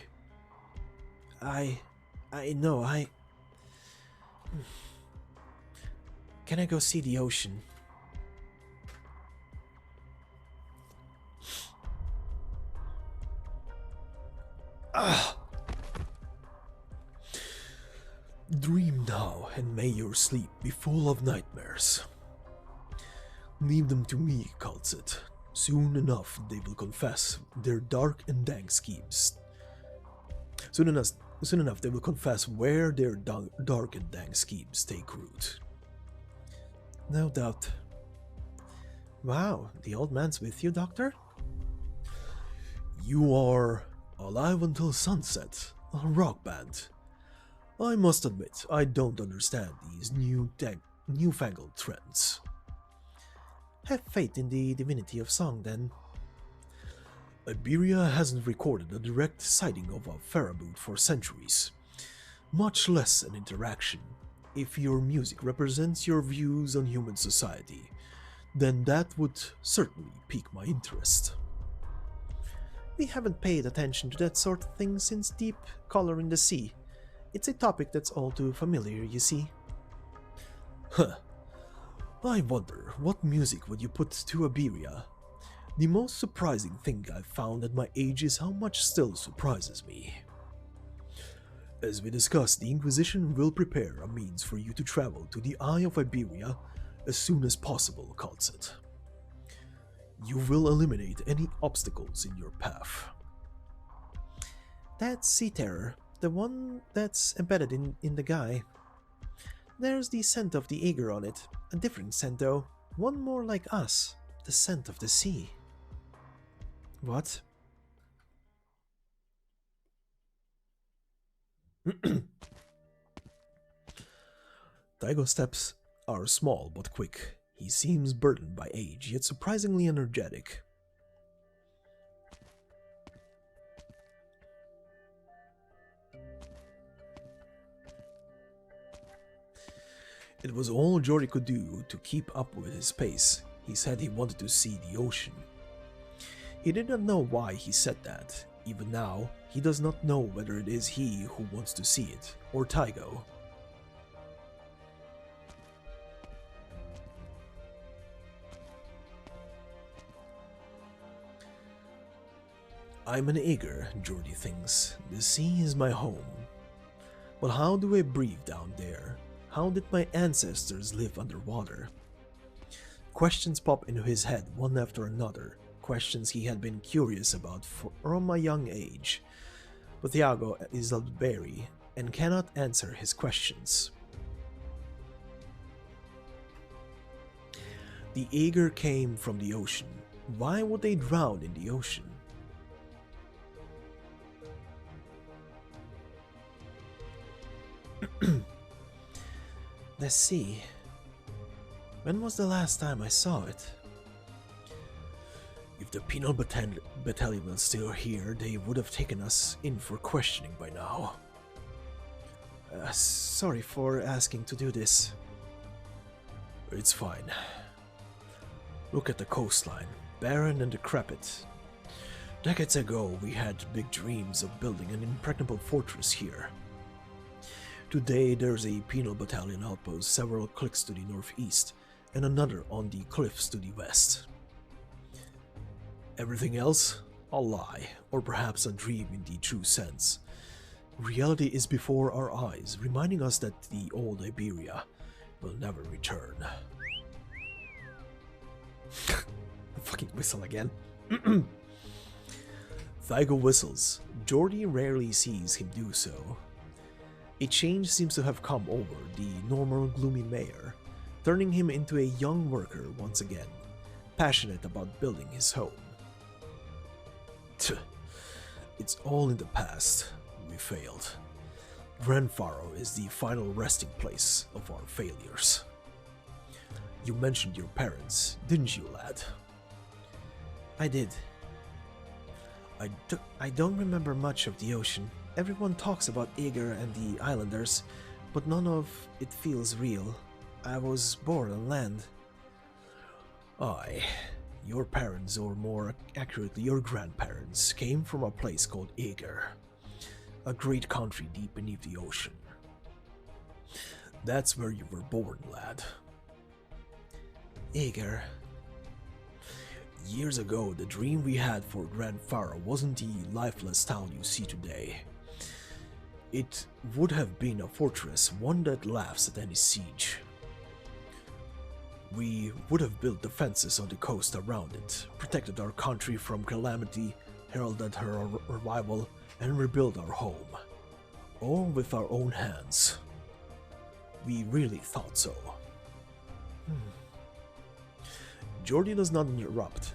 I know, Can I go see the ocean? Dream now, and may your sleep be full of nightmares. Leave them to me, kal'tsit. Soon enough they will confess their dark and dank schemes. Soon enough they will confess where their dark and dank schemes take root. No doubt. Wow, the old man's with you, Doctor? You are alive until sunset, a rock band. I must admit, I don't understand these newfangled trends. Have faith in the divinity of song, then. Iberia hasn't recorded a direct sighting of a Faraboot for centuries, much less an interaction. If your music represents your views on human society, then that would certainly pique my interest. We haven't paid attention to that sort of thing since Deep Color in the Sea. It's a topic that's all too familiar, you see. Huh. I wonder, what music would you put to Iberia? The most surprising thing I've found at my age is how much still surprises me. As we discussed, the Inquisition will prepare a means for you to travel to the Eye of Iberia as soon as possible, kal'tsit. You will eliminate any obstacles in your path. That sea terror, the one that's embedded in the guy. There's the scent of the eager on it, a different scent though, one more like us, the scent of the sea. What? Daigo's steps are small but quick. He seems burdened by age, yet surprisingly energetic. It was all Jordi could do to keep up with his pace. He said he wanted to see the ocean. He did not know why he said that. Even now, he does not know whether it is he who wants to see it, or Taigo. I'm an eager, Jordi thinks. The sea is my home. But how do I breathe down there? How did my ancestors live underwater? Questions pop into his head one after another, questions he had been curious about from a young age. But Thiago is a berry and cannot answer his questions. The eager came from the ocean. Why would they drown in the ocean? The sea. When was the last time I saw it? If the penal battalion was still here, they would have taken us in for questioning by now. Sorry for asking to do this. It's fine. Look at the coastline, barren and decrepit. Decades ago, we had big dreams of building an impregnable fortress here. Today, there's a penal battalion outpost several clicks to the northeast, and another on the cliffs to the west. Everything else? A lie, or perhaps a dream in the true sense. Reality is before our eyes, reminding us that the old Iberia will never return. Fucking whistle again. Thygo whistles. Jordi rarely sees him do so. A change seems to have come over the normal gloomy mayor, turning him into a young worker once again, passionate about building his home. It's all in the past. We failed. Gran Faro is the final resting place of our failures. You mentioned your parents, didn't you, lad? I did. I don't remember much of the ocean. Everyone talks about Aegir and the islanders, but none of it feels real. I was born on land. Aye. Your parents, or more accurately your grandparents, came from a place called Aegir, a great country deep beneath the ocean. That's where you were born, lad. Aegir. Years ago, the dream we had for Gran Faro wasn't the lifeless town you see today. It would have been a fortress, one that laughs at any siege. We would have built defenses on the coast around it, protected our country from calamity, heralded her arrival, and rebuilt our home. All with our own hands. We really thought so. Jordi does not interrupt.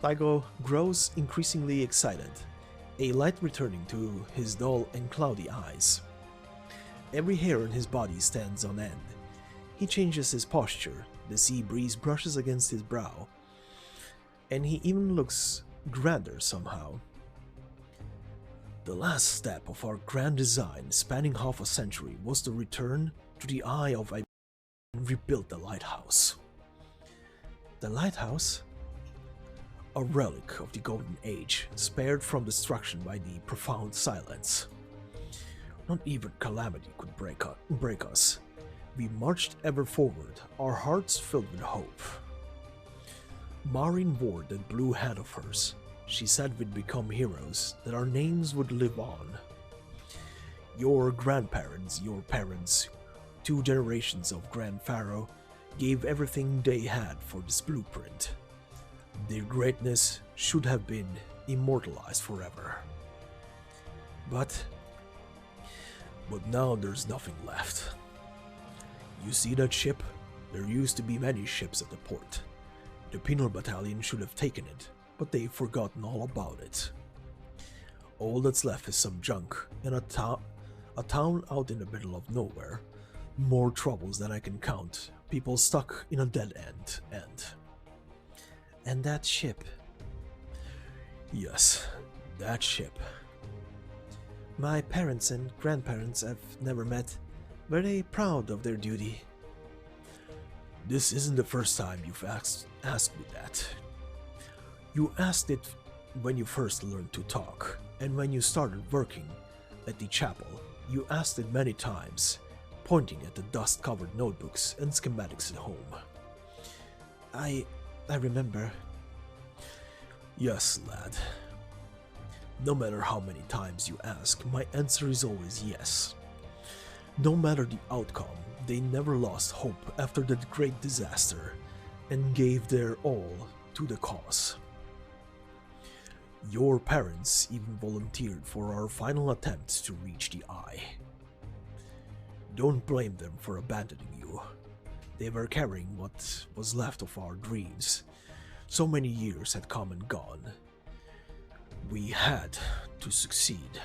Taigo grows increasingly excited, a light returning to his dull and cloudy eyes. Every hair on his body stands on end. He changes his posture, the sea breeze brushes against his brow, and he even looks grander somehow. The last step of our grand design, spanning half a century, was to return to the Eye of Iberian and rebuild the lighthouse. The lighthouse? A relic of the Golden Age, spared from destruction by the profound silence. Not even calamity could break us. We marched ever forward, our hearts filled with hope. Marin wore that blue hat of hers. She said we'd become heroes, that our names would live on. Your grandparents, your parents, 2 generations of Gran Faro gave everything they had for this blueprint. Their greatness should have been immortalized forever. But now there's nothing left. You see that ship? There used to be many ships at the port. The Penal Battalion should have taken it, but they've forgotten all about it. All that's left is some junk and a town out in the middle of nowhere. More troubles than I can count. People stuck in a dead end, and that ship. Yes, that ship. My parents and grandparents I've never met. Were they proud of their duty? This isn't the first time you've asked me that. You asked it when you first learned to talk, and when you started working at the chapel, you asked it many times, pointing at the dust-covered notebooks and schematics at home. I remember. Yes, lad. No matter how many times you ask, my answer is always yes. No matter the outcome, they never lost hope after that great disaster and gave their all to the cause. Your parents even volunteered for our final attempt to reach the Eye. Don't blame them for abandoning you. They were carrying what was left of our dreams. So many years had come and gone. We had to succeed.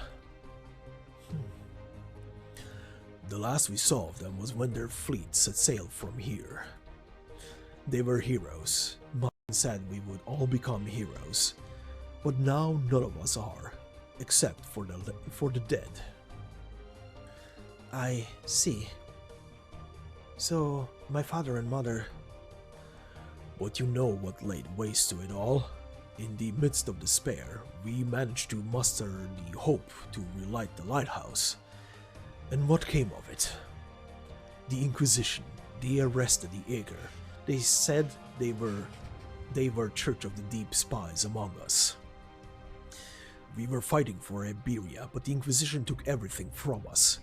The last we saw of them was when their fleet set sail from here. They were heroes. Mine said we would all become heroes. But now none of us are, except for the dead. I see. So, my father and mother... But you know what laid waste to it all? In the midst of despair, we managed to muster the hope to relight the lighthouse. And what came of it? The Inquisition. They arrested the Aegir. They said they were Church of the Deep spies among us. We were fighting for Iberia, but the Inquisition took everything from us.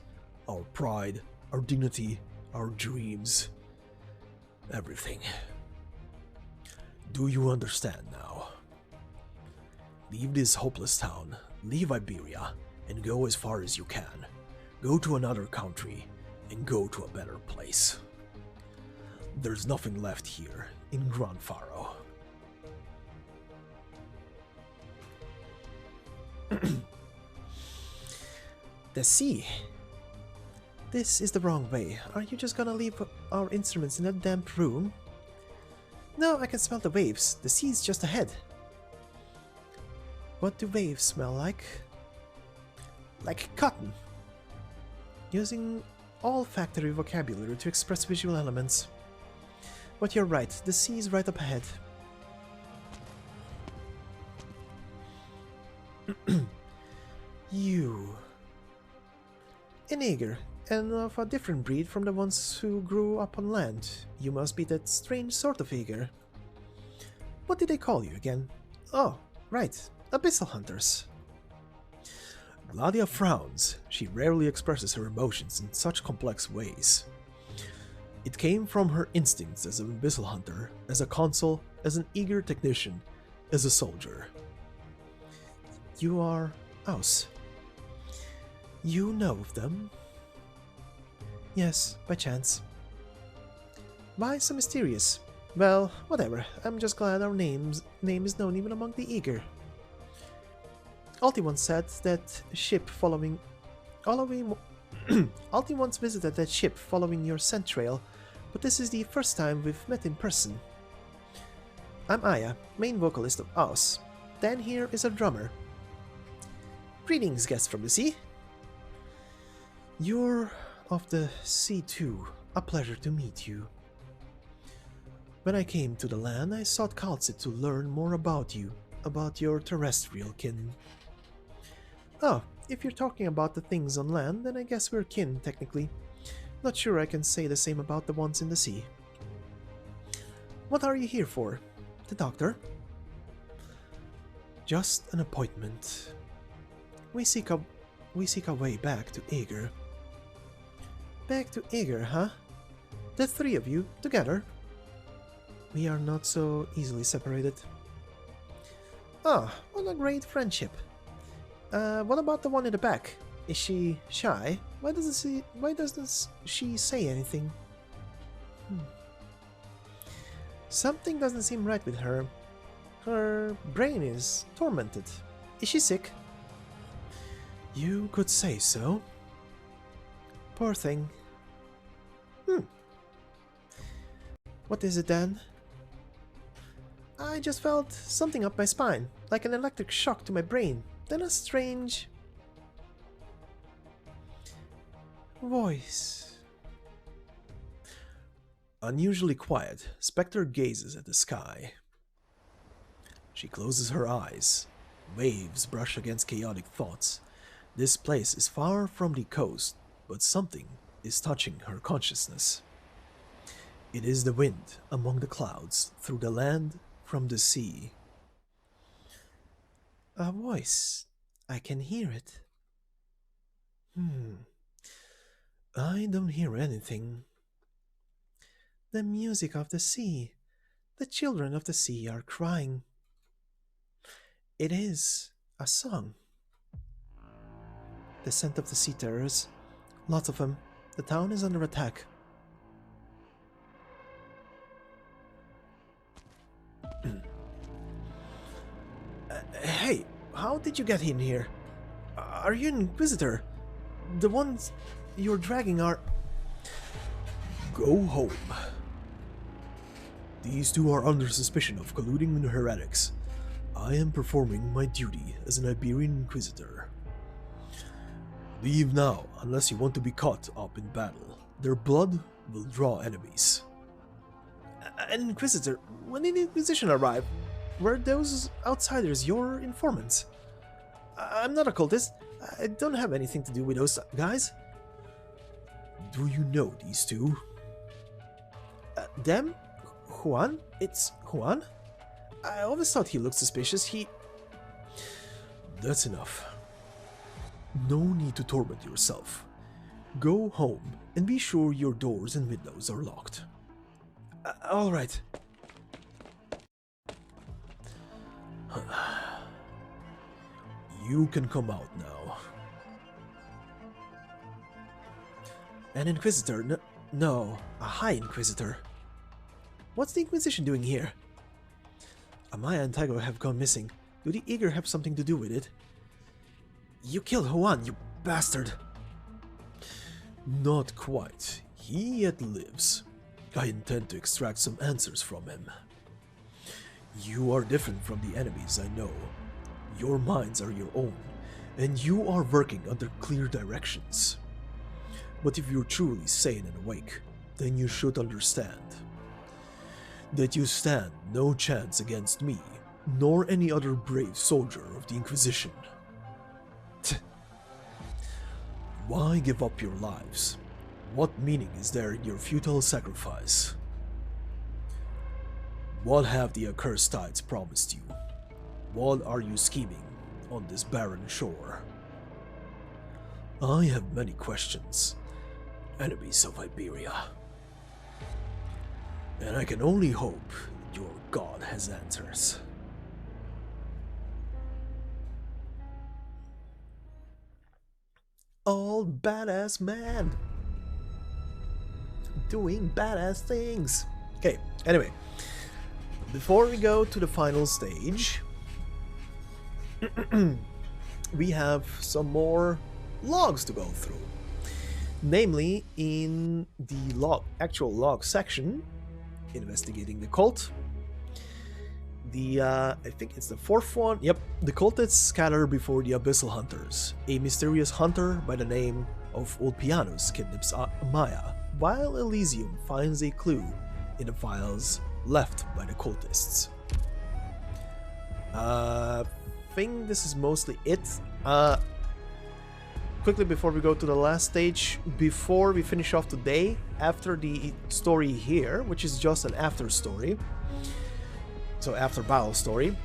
Our pride, our dignity, our dreams. Everything. Do you understand now? Leave this hopeless town, leave Iberia, and go as far as you can. Go to another country, and go to a better place. There's nothing left here in Gran Faro. The sea. This is the wrong way. Are you just gonna leave our instruments in that damp room? No, I can smell the waves. The sea's just ahead. What do waves smell like? Like cotton. Using olfactory vocabulary to express visual elements. But you're right, the sea is right up ahead. You. An Aegir, and of a different breed from the ones who grew up on land. You must be that strange sort of Aegir. What did they call you again? Oh, right, Abyssal Hunters. Gladia frowns. She rarely expresses her emotions in such complex ways. It came from her instincts as an Abyssal Hunter, as a consul, as an eager technician, as a soldier. You are Aus. You know of them? Yes, by chance. Why so mysterious? Well, whatever. I'm just glad our name is known even among the eager. Alti once said that ship following... Alti once visited that ship following your scent trail, but this is the first time we've met in person. I'm Aya, main vocalist of Aus. Dan here is our drummer. Greetings, guests from the sea. You're of the sea too. A pleasure to meet you. When I came to the land, I sought kal'tsit to learn more about you, about your terrestrial kin. Oh, if you're talking about the things on land, then I guess we're kin, technically. Not sure I can say the same about the ones in the sea. What are you here for? The doctor? Just an appointment. We seek we seek our way back to Aegir. Back to Aegir, huh? The three of you, together? We are not so easily separated. Ah, what a great friendship. What about the one in the back? Is she shy? Why doesn't she say anything? Something doesn't seem right with her. Her brain is tormented. Is she sick? You could say so. Poor thing. What is it then? I just felt something up my spine, like an electric shock to my brain. Then a strange voice. Unusually quiet, Spectre gazes at the sky. She closes her eyes. Waves brush against chaotic thoughts. This place is far from the coast, but something is touching her consciousness. It is the wind among the clouds, through the land, from the sea. A voice. I can hear it. I don't hear anything. The music of the sea. The children of the sea are crying. It is a song. The scent of the sea terrors. Lots of them. The town is under attack. Hey, how did you get in here? Are you an Inquisitor? The ones you're dragging are... Go home. These two are under suspicion of colluding with the heretics. I am performing my duty as an Iberian Inquisitor. Leave now, unless you want to be caught up in battle. Their blood will draw enemies. An Inquisitor? When did the Inquisition arrive? Were those outsiders your informants? I'm not a cultist. I don't have anything to do with those guys. Do you know these two? Them? Juan? It's Juan? I always thought he looked suspicious. That's enough. No need to torment yourself. Go home and be sure your doors and windows are locked. All right. You can come out now. An Inquisitor? No, a High Inquisitor. What's the Inquisition doing here? Amaya and Tygo have gone missing. Do the Aegir have something to do with it? You killed Juan, you bastard! Not quite. He yet lives. I intend to extract some answers from him. You are different from the enemies I know. Your minds are your own, and you are working under clear directions. But if you're truly sane and awake, then you should understand that you stand no chance against me, nor any other brave soldier of the Inquisition. Why give up your lives? What meaning is there in your futile sacrifice? What have the accursed tides promised you? What are you scheming on this barren shore? I have many questions, enemies of Iberia. And I can only hope your god has answers. All badass man. Doing badass things. Okay, anyway. Before we go to the final stage, we have some more logs to go through. Namely, in the actual log section, investigating the cult. I think it's the fourth one. Yep, the cultists scatter before the Abyssal Hunters. A mysterious hunter by the name of Ulpianus kidnaps Amaya, while Elysium finds a clue in the files left by the cultists. I think this is mostly it. Quickly before we go to the last stage, before we finish off today, after the story here, which is just an after story, so after battle story,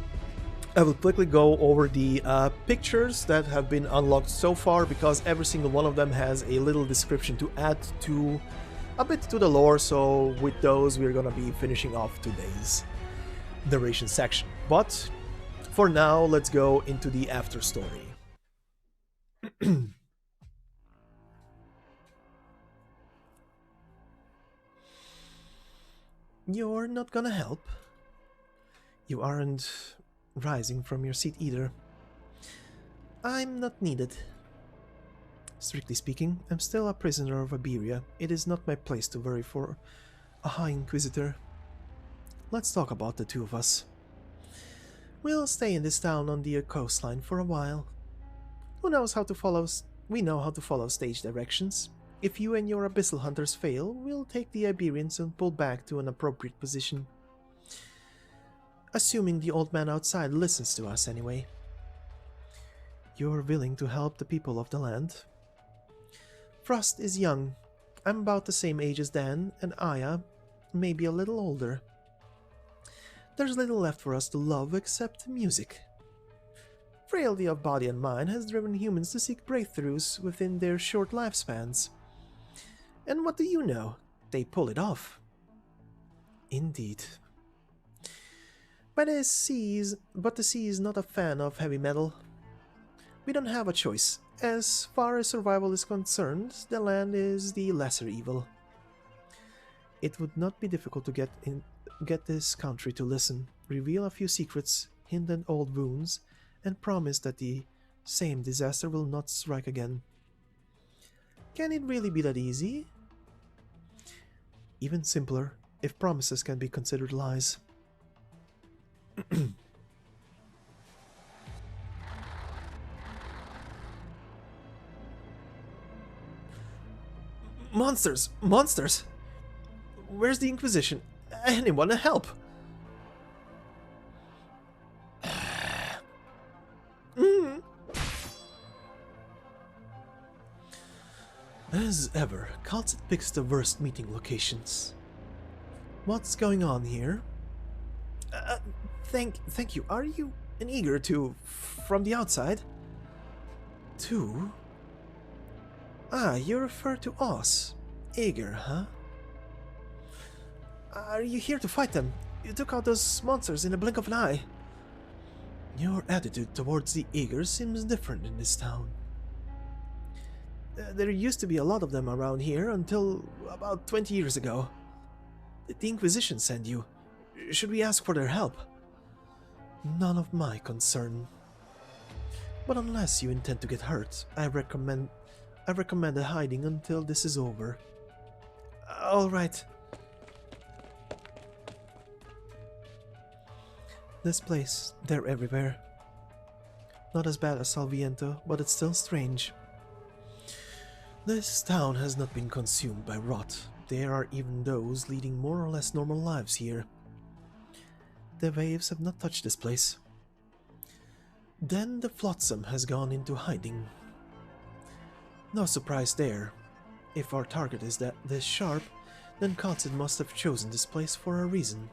I will quickly go over the pictures that have been unlocked so far, because every single one of them has a little description to add to a bit to the lore. So with those, we're gonna be finishing off today's narration section. But for now, let's go into the after story. You're not gonna help. You aren't rising from your seat either. I'm not needed. Strictly speaking, I'm still a prisoner of Iberia. It is not my place to worry for a High Inquisitor. Let's talk about the two of us. We'll stay in this town on the coastline for a while. Who knows how to follow? We know how to follow stage directions. If you and your abyssal hunters fail, we'll take the Iberians and pull back to an appropriate position. Assuming the old man outside listens to us anyway. You're willing to help the people of the land. Frost is young. I'm about the same age as Dan, and Aya, maybe a little older. There's little left for us to love except music. Frailty of body and mind has driven humans to seek breakthroughs within their short lifespans. And what do you know? They pull it off. Indeed. But the sea is not a fan of heavy metal. We don't have a choice. As far as survival is concerned, the land is the lesser evil. It would not be difficult to get this country to listen, reveal a few secrets, hint at old wounds, and promise that the same disaster will not strike again. Can it really be that easy? Even simpler, if promises can be considered lies. Monsters! Monsters! Where's the Inquisition? Anyone to help? As ever, kal'tsit picks the worst meeting locations. What's going on here? Thank you. Are you an eager to from the outside? To? Ah, you refer to us. Eager, huh? Are you here to fight them? You took out those monsters in a blink of an eye. Your attitude towards the eager seems different in this town. There used to be a lot of them around here until about 20 years ago. Did the Inquisition send you? Should we ask for their help? None of my concern. But unless you intend to get hurt, I recommend hiding until this is over. All right. This place, they're everywhere. Not as bad as Salviento, but it's still strange. This town has not been consumed by rot. There are even those leading more or less normal lives here. The waves have not touched this place. Then the flotsam has gone into hiding. No surprise there. If our target is this sharp, then kal'tsit must have chosen this place for a reason.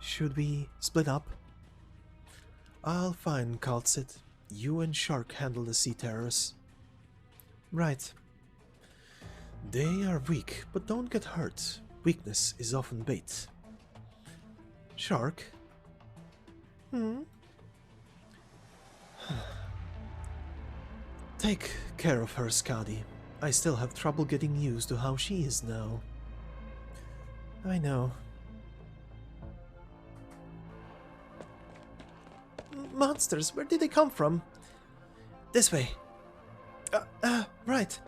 Should we split up? I'll find kal'tsit. You and Shark handle the sea terrors. Right. They are weak, but don't get hurt. Weakness is often bait. Shark? Take care of her, Skadi. I still have trouble getting used to how she is now. I know. Monsters, where did they come from? This way. Right.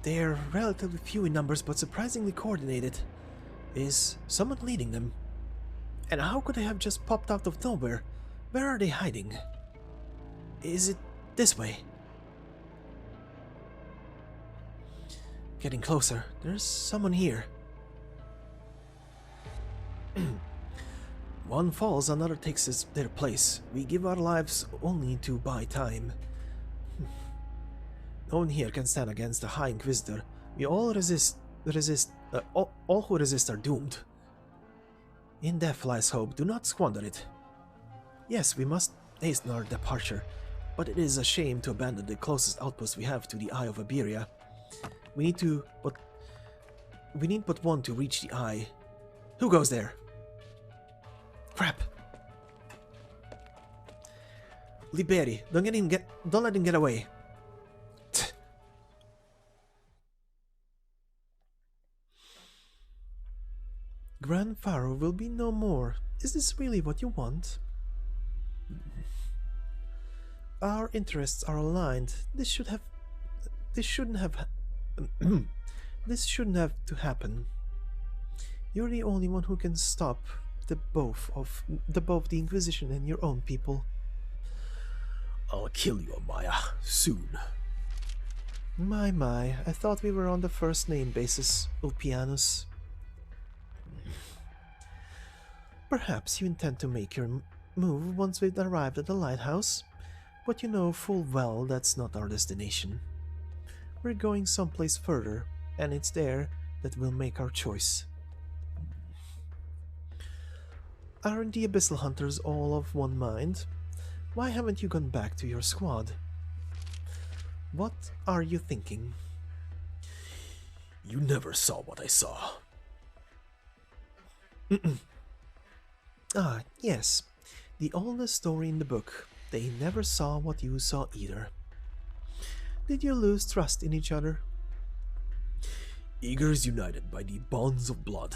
They're relatively few in numbers, but surprisingly coordinated. Is someone leading them? And how could they have just popped out of nowhere? Where are they hiding? Is it this way? Getting closer. There's someone here. One falls, another takes their place. We give our lives only to buy time. No one here can stand against the High Inquisitor. We all all who resist are doomed. In death lies hope. Do not squander it. Yes, we must hasten our departure, but it is a shame to abandon the closest outpost we have to the Eye of Iberia. We need but one to reach the Eye. Who goes there? Crap. Liberi, don't let him get away. Gran Faro will be no more. Is this really what you want? Our interests are aligned. This shouldn't have this shouldn't have to happen. You're the only one who can stop both the Inquisition and your own people. I'll kill you, Amaya, soon. My, I thought we were on the first name basis, Ulpianus. Perhaps you intend to make your move once we've arrived at the lighthouse, but you know full well that's not our destination. We're going someplace further, and it's there that we'll make our choice. Aren't the Abyssal Hunters all of one mind? Why haven't you gone back to your squad? What are you thinking? You never saw what I saw. Ah, yes. The oldest story in the book. They never saw what you saw either. Did you lose trust in each other? Eager is united by the bonds of blood.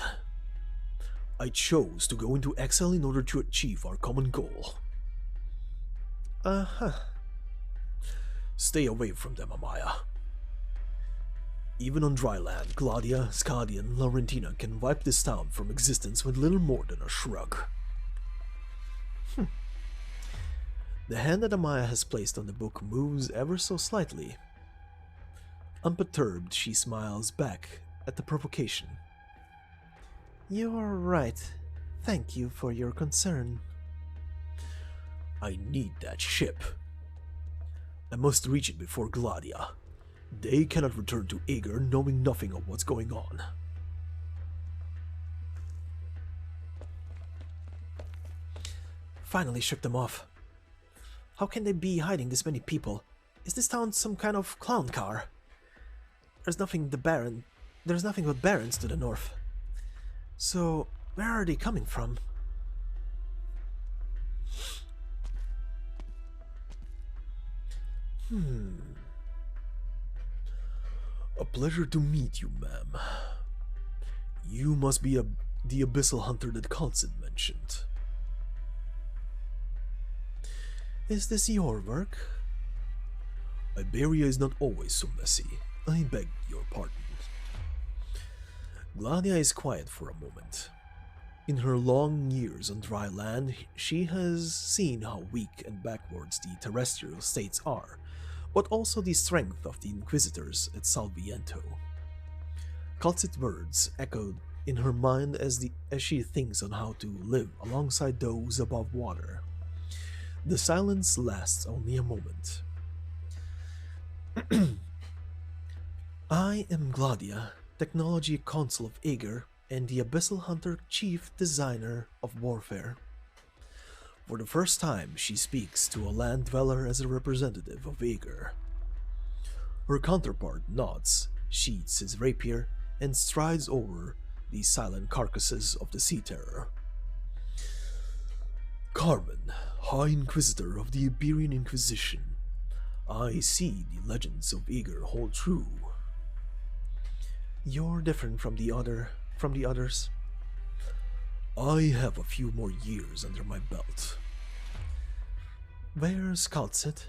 I chose to go into exile in order to achieve our common goal. Uh-huh. Stay away from them, Amaya. Even on dry land, Gladia, Skadi, and Laurentina can wipe this town from existence with little more than a shrug. The hand that Amaya has placed on the book moves ever so slightly. Unperturbed, she smiles back at the provocation. You're right. Thank you for your concern. I need that ship. I must reach it before Gladia. They cannot return to Ager knowing nothing of what's going on. Finally shook them off. How can they be hiding this many people? Is this town some kind of clown car? There's nothing but barrens to the north. So, where are they coming from? A pleasure to meet you, ma'am. You must be the Abyssal Hunter that kal'tsit mentioned. Is this your work? Iberia is not always so messy. I beg your pardon. Gladia is quiet for a moment. In her long years on dry land, she has seen how weak and backwards the terrestrial states are, but also the strength of the Inquisitors at Salviento. kal'tsit words echoed in her mind as she thinks on how to live alongside those above water. The silence lasts only a moment. I am Gladia, Technology Council of Ager, and the Abyssal Hunter Chief Designer of Warfare. For the first time, she speaks to a land dweller as a representative of Ager. Her counterpart nods, sheathes his rapier, and strides over the silent carcasses of the Sea Terror. Carmen, High Inquisitor of the Iberian Inquisition, I see the legends of Ager hold true. You're different from the others. I have a few more years under my belt. Where's kal'tsit?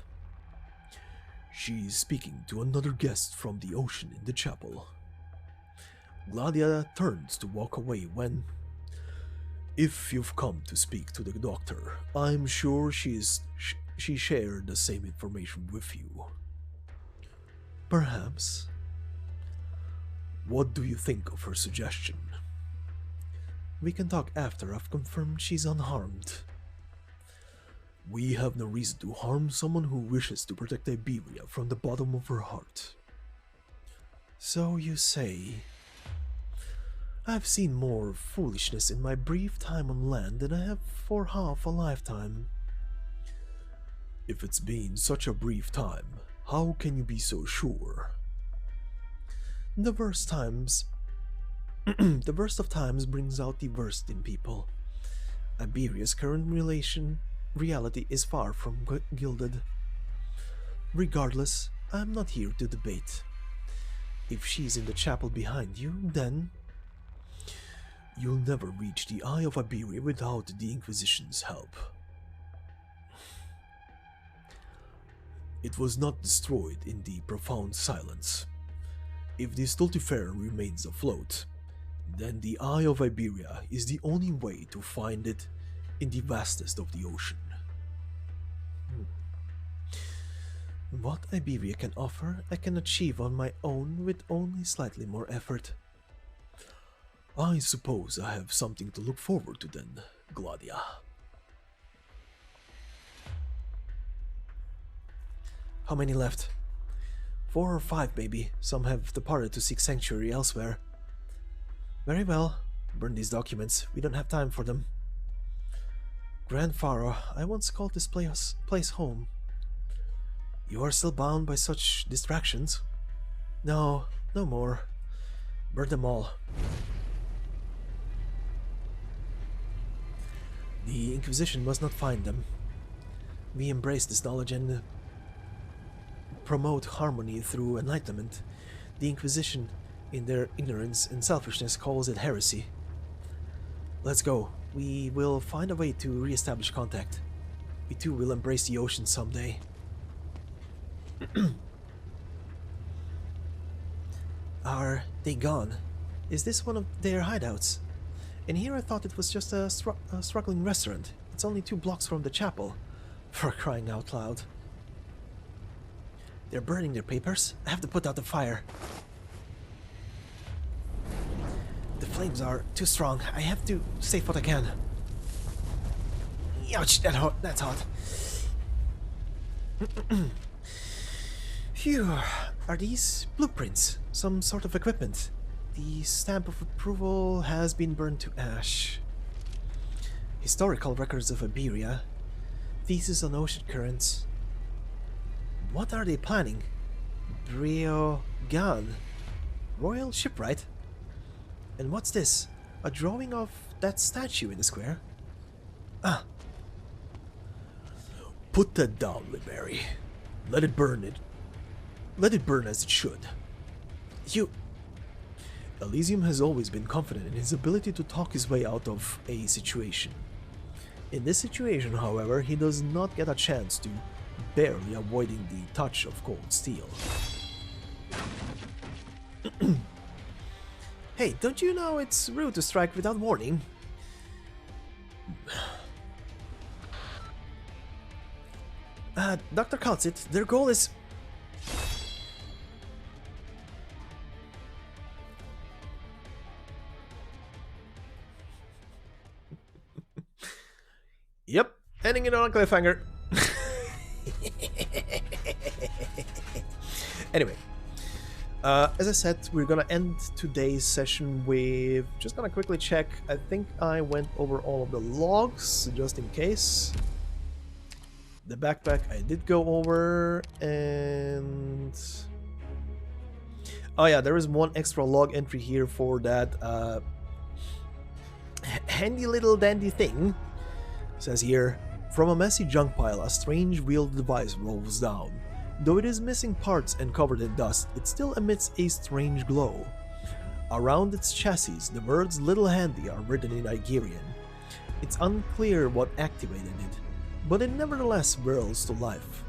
She's speaking to another guest from the ocean in the chapel. Gladia turns to walk away when... If you've come to speak to the doctor, I'm sure she shared the same information with you. Perhaps. What do you think of her suggestion? We can talk after I've confirmed she's unharmed. We have no reason to harm someone who wishes to protect Iberia from the bottom of her heart. So you say. I've seen more foolishness in my brief time on land than I have for half a lifetime. If it's been such a brief time, how can you be so sure? The worst of times brings out the worst in people. Iberia's current reality is far from gilded. Regardless, I'm not here to debate. If she's in the chapel behind you, then you'll never reach the Eye of Iberia without the Inquisition's help. It was not destroyed in the profound silence. If the Stultifera remains afloat, then the Eye of Iberia is the only way to find it in the vastest of the ocean. What Iberia can offer, I can achieve on my own with only slightly more effort. I suppose I have something to look forward to then, Gladia. How many left? 4 or 5 maybe. Some have departed to seek sanctuary elsewhere. Very well. Burn these documents. We don't have time for them. Gran Faro, I once called this place home. You are still bound by such distractions? No, no more. Burn them all. The Inquisition must not find them. We embrace this knowledge and promote harmony through enlightenment. The Inquisition, in their ignorance and selfishness, calls it heresy. Let's go. We will find a way to re-establish contact. We too will embrace the ocean someday. Are they gone? Is this one of their hideouts? And here I thought it was just a struggling restaurant. It's only 2 blocks from the chapel. For crying out loud. They're burning their papers. I have to put out the fire. The flames are too strong. I have to save what I can. Ouch, that's hot. Phew. Are these blueprints? Some sort of equipment? The stamp of approval has been burned to ash. Historical records of Iberia. Thesis on ocean currents. What are they planning? Briogan. Royal shipwright? And what's this? A drawing of that statue in the square? Ah. Put that down, Liberi. Let it burn it. Let it burn as it should. You... Elysium has always been confident in his ability to talk his way out of a situation. In this situation, however, he does not get a chance to, barely avoiding the touch of cold steel. Hey, don't you know it's rude to strike without warning? Dr. Kal'tsit, their goal is... Yep, ending it on a cliffhanger. Anyway, as I said, we're gonna end today's session with just gonna quickly check. I think I went over all of the logs just in case. The backpack I did go over, and oh yeah, there is one extra log entry here for that handy little dandy thing. It says here, from a messy junk pile, a strange wheeled device rolls down. Though it is missing parts and covered in dust, it still emits a strange glow. Around its chassis, the words "Little Handy" are written in Iberian. It's unclear what activated it, but it nevertheless whirls to life.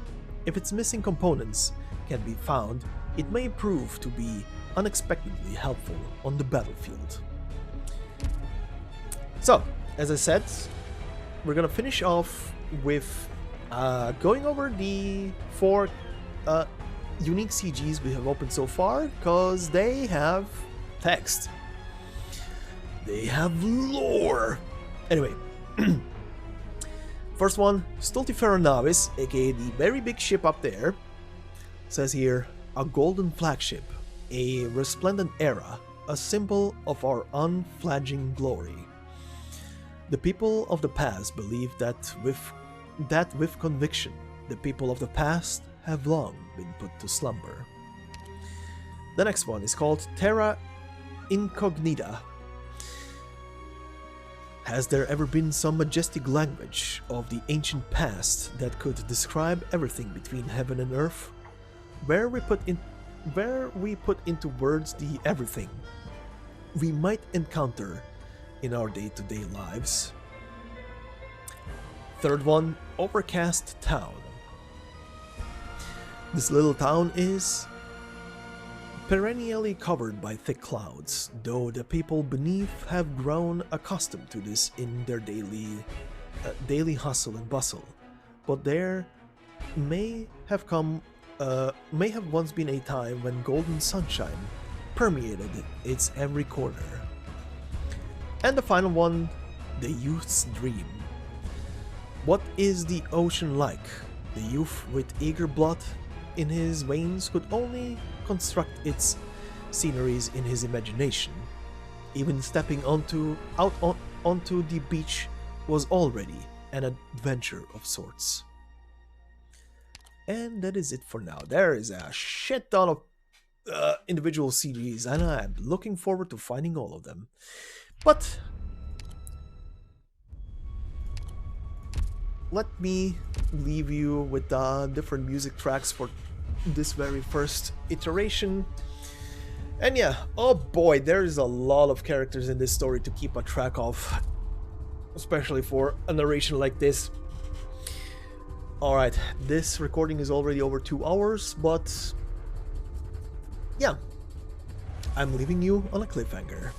If its missing components can be found, it may prove to be unexpectedly helpful on the battlefield. So, as I said, we're gonna finish off with going over the 4 unique CGs we have opened so far, because they have text. They have lore. Anyway, first one, Stultifera Navis, aka the very big ship up there. It says here, a golden flagship, a resplendent era, a symbol of our unflagging glory. The people of the past believe that with conviction, the people of the past have long been put to slumber. The next one is called Terra Incognita. Has there ever been some majestic language of the ancient past that could describe everything between heaven and earth? Where we put into words the everything we might encounter in our day-to-day lives. Third one, Overcast Town. This little town is perennially covered by thick clouds, though the people beneath have grown accustomed to this in their daily hustle and bustle. But there may have once been a time when golden sunshine permeated its every corner. And the final one, the youth's dream. What is the ocean like? The youth with eager blood in his veins could only construct its sceneries in his imagination. Even stepping onto the beach was already an adventure of sorts. And that is it for now. There is a shit ton of individual CDs, and I'm looking forward to finding all of them. But let me leave you with different music tracks for this very first iteration. And yeah, oh boy, there is a lot of characters in this story to keep a track of, especially for a narration like this. Alright, this recording is already over 2 hours, but yeah, I'm leaving you on a cliffhanger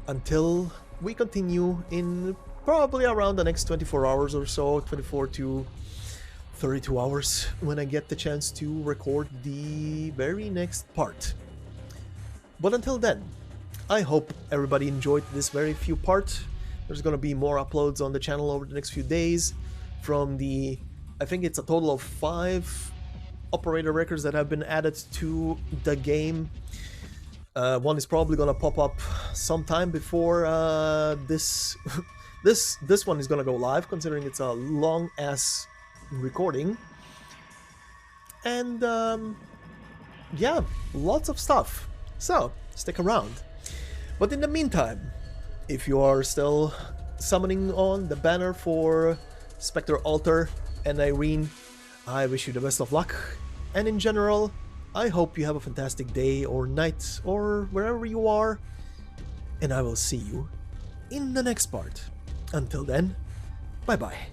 until we continue in probably around the next 24 hours or so, 24 to 32 hours, when I get the chance to record the very next part. But until then, I hope everybody enjoyed this very few part. There's gonna be more uploads on the channel over the next few days from the, I think it's a total of 5 operator records that have been added to the game. One is probably gonna pop up sometime before this one is gonna go live, considering it's a long ass recording. And yeah, lots of stuff, so stick around. But in the meantime, if you are still summoning on the banner for Spectre Altar and Irene, I wish you the best of luck, and in general, I hope you have a fantastic day or night or wherever you are, and I will see you in the next part. Until then, bye bye.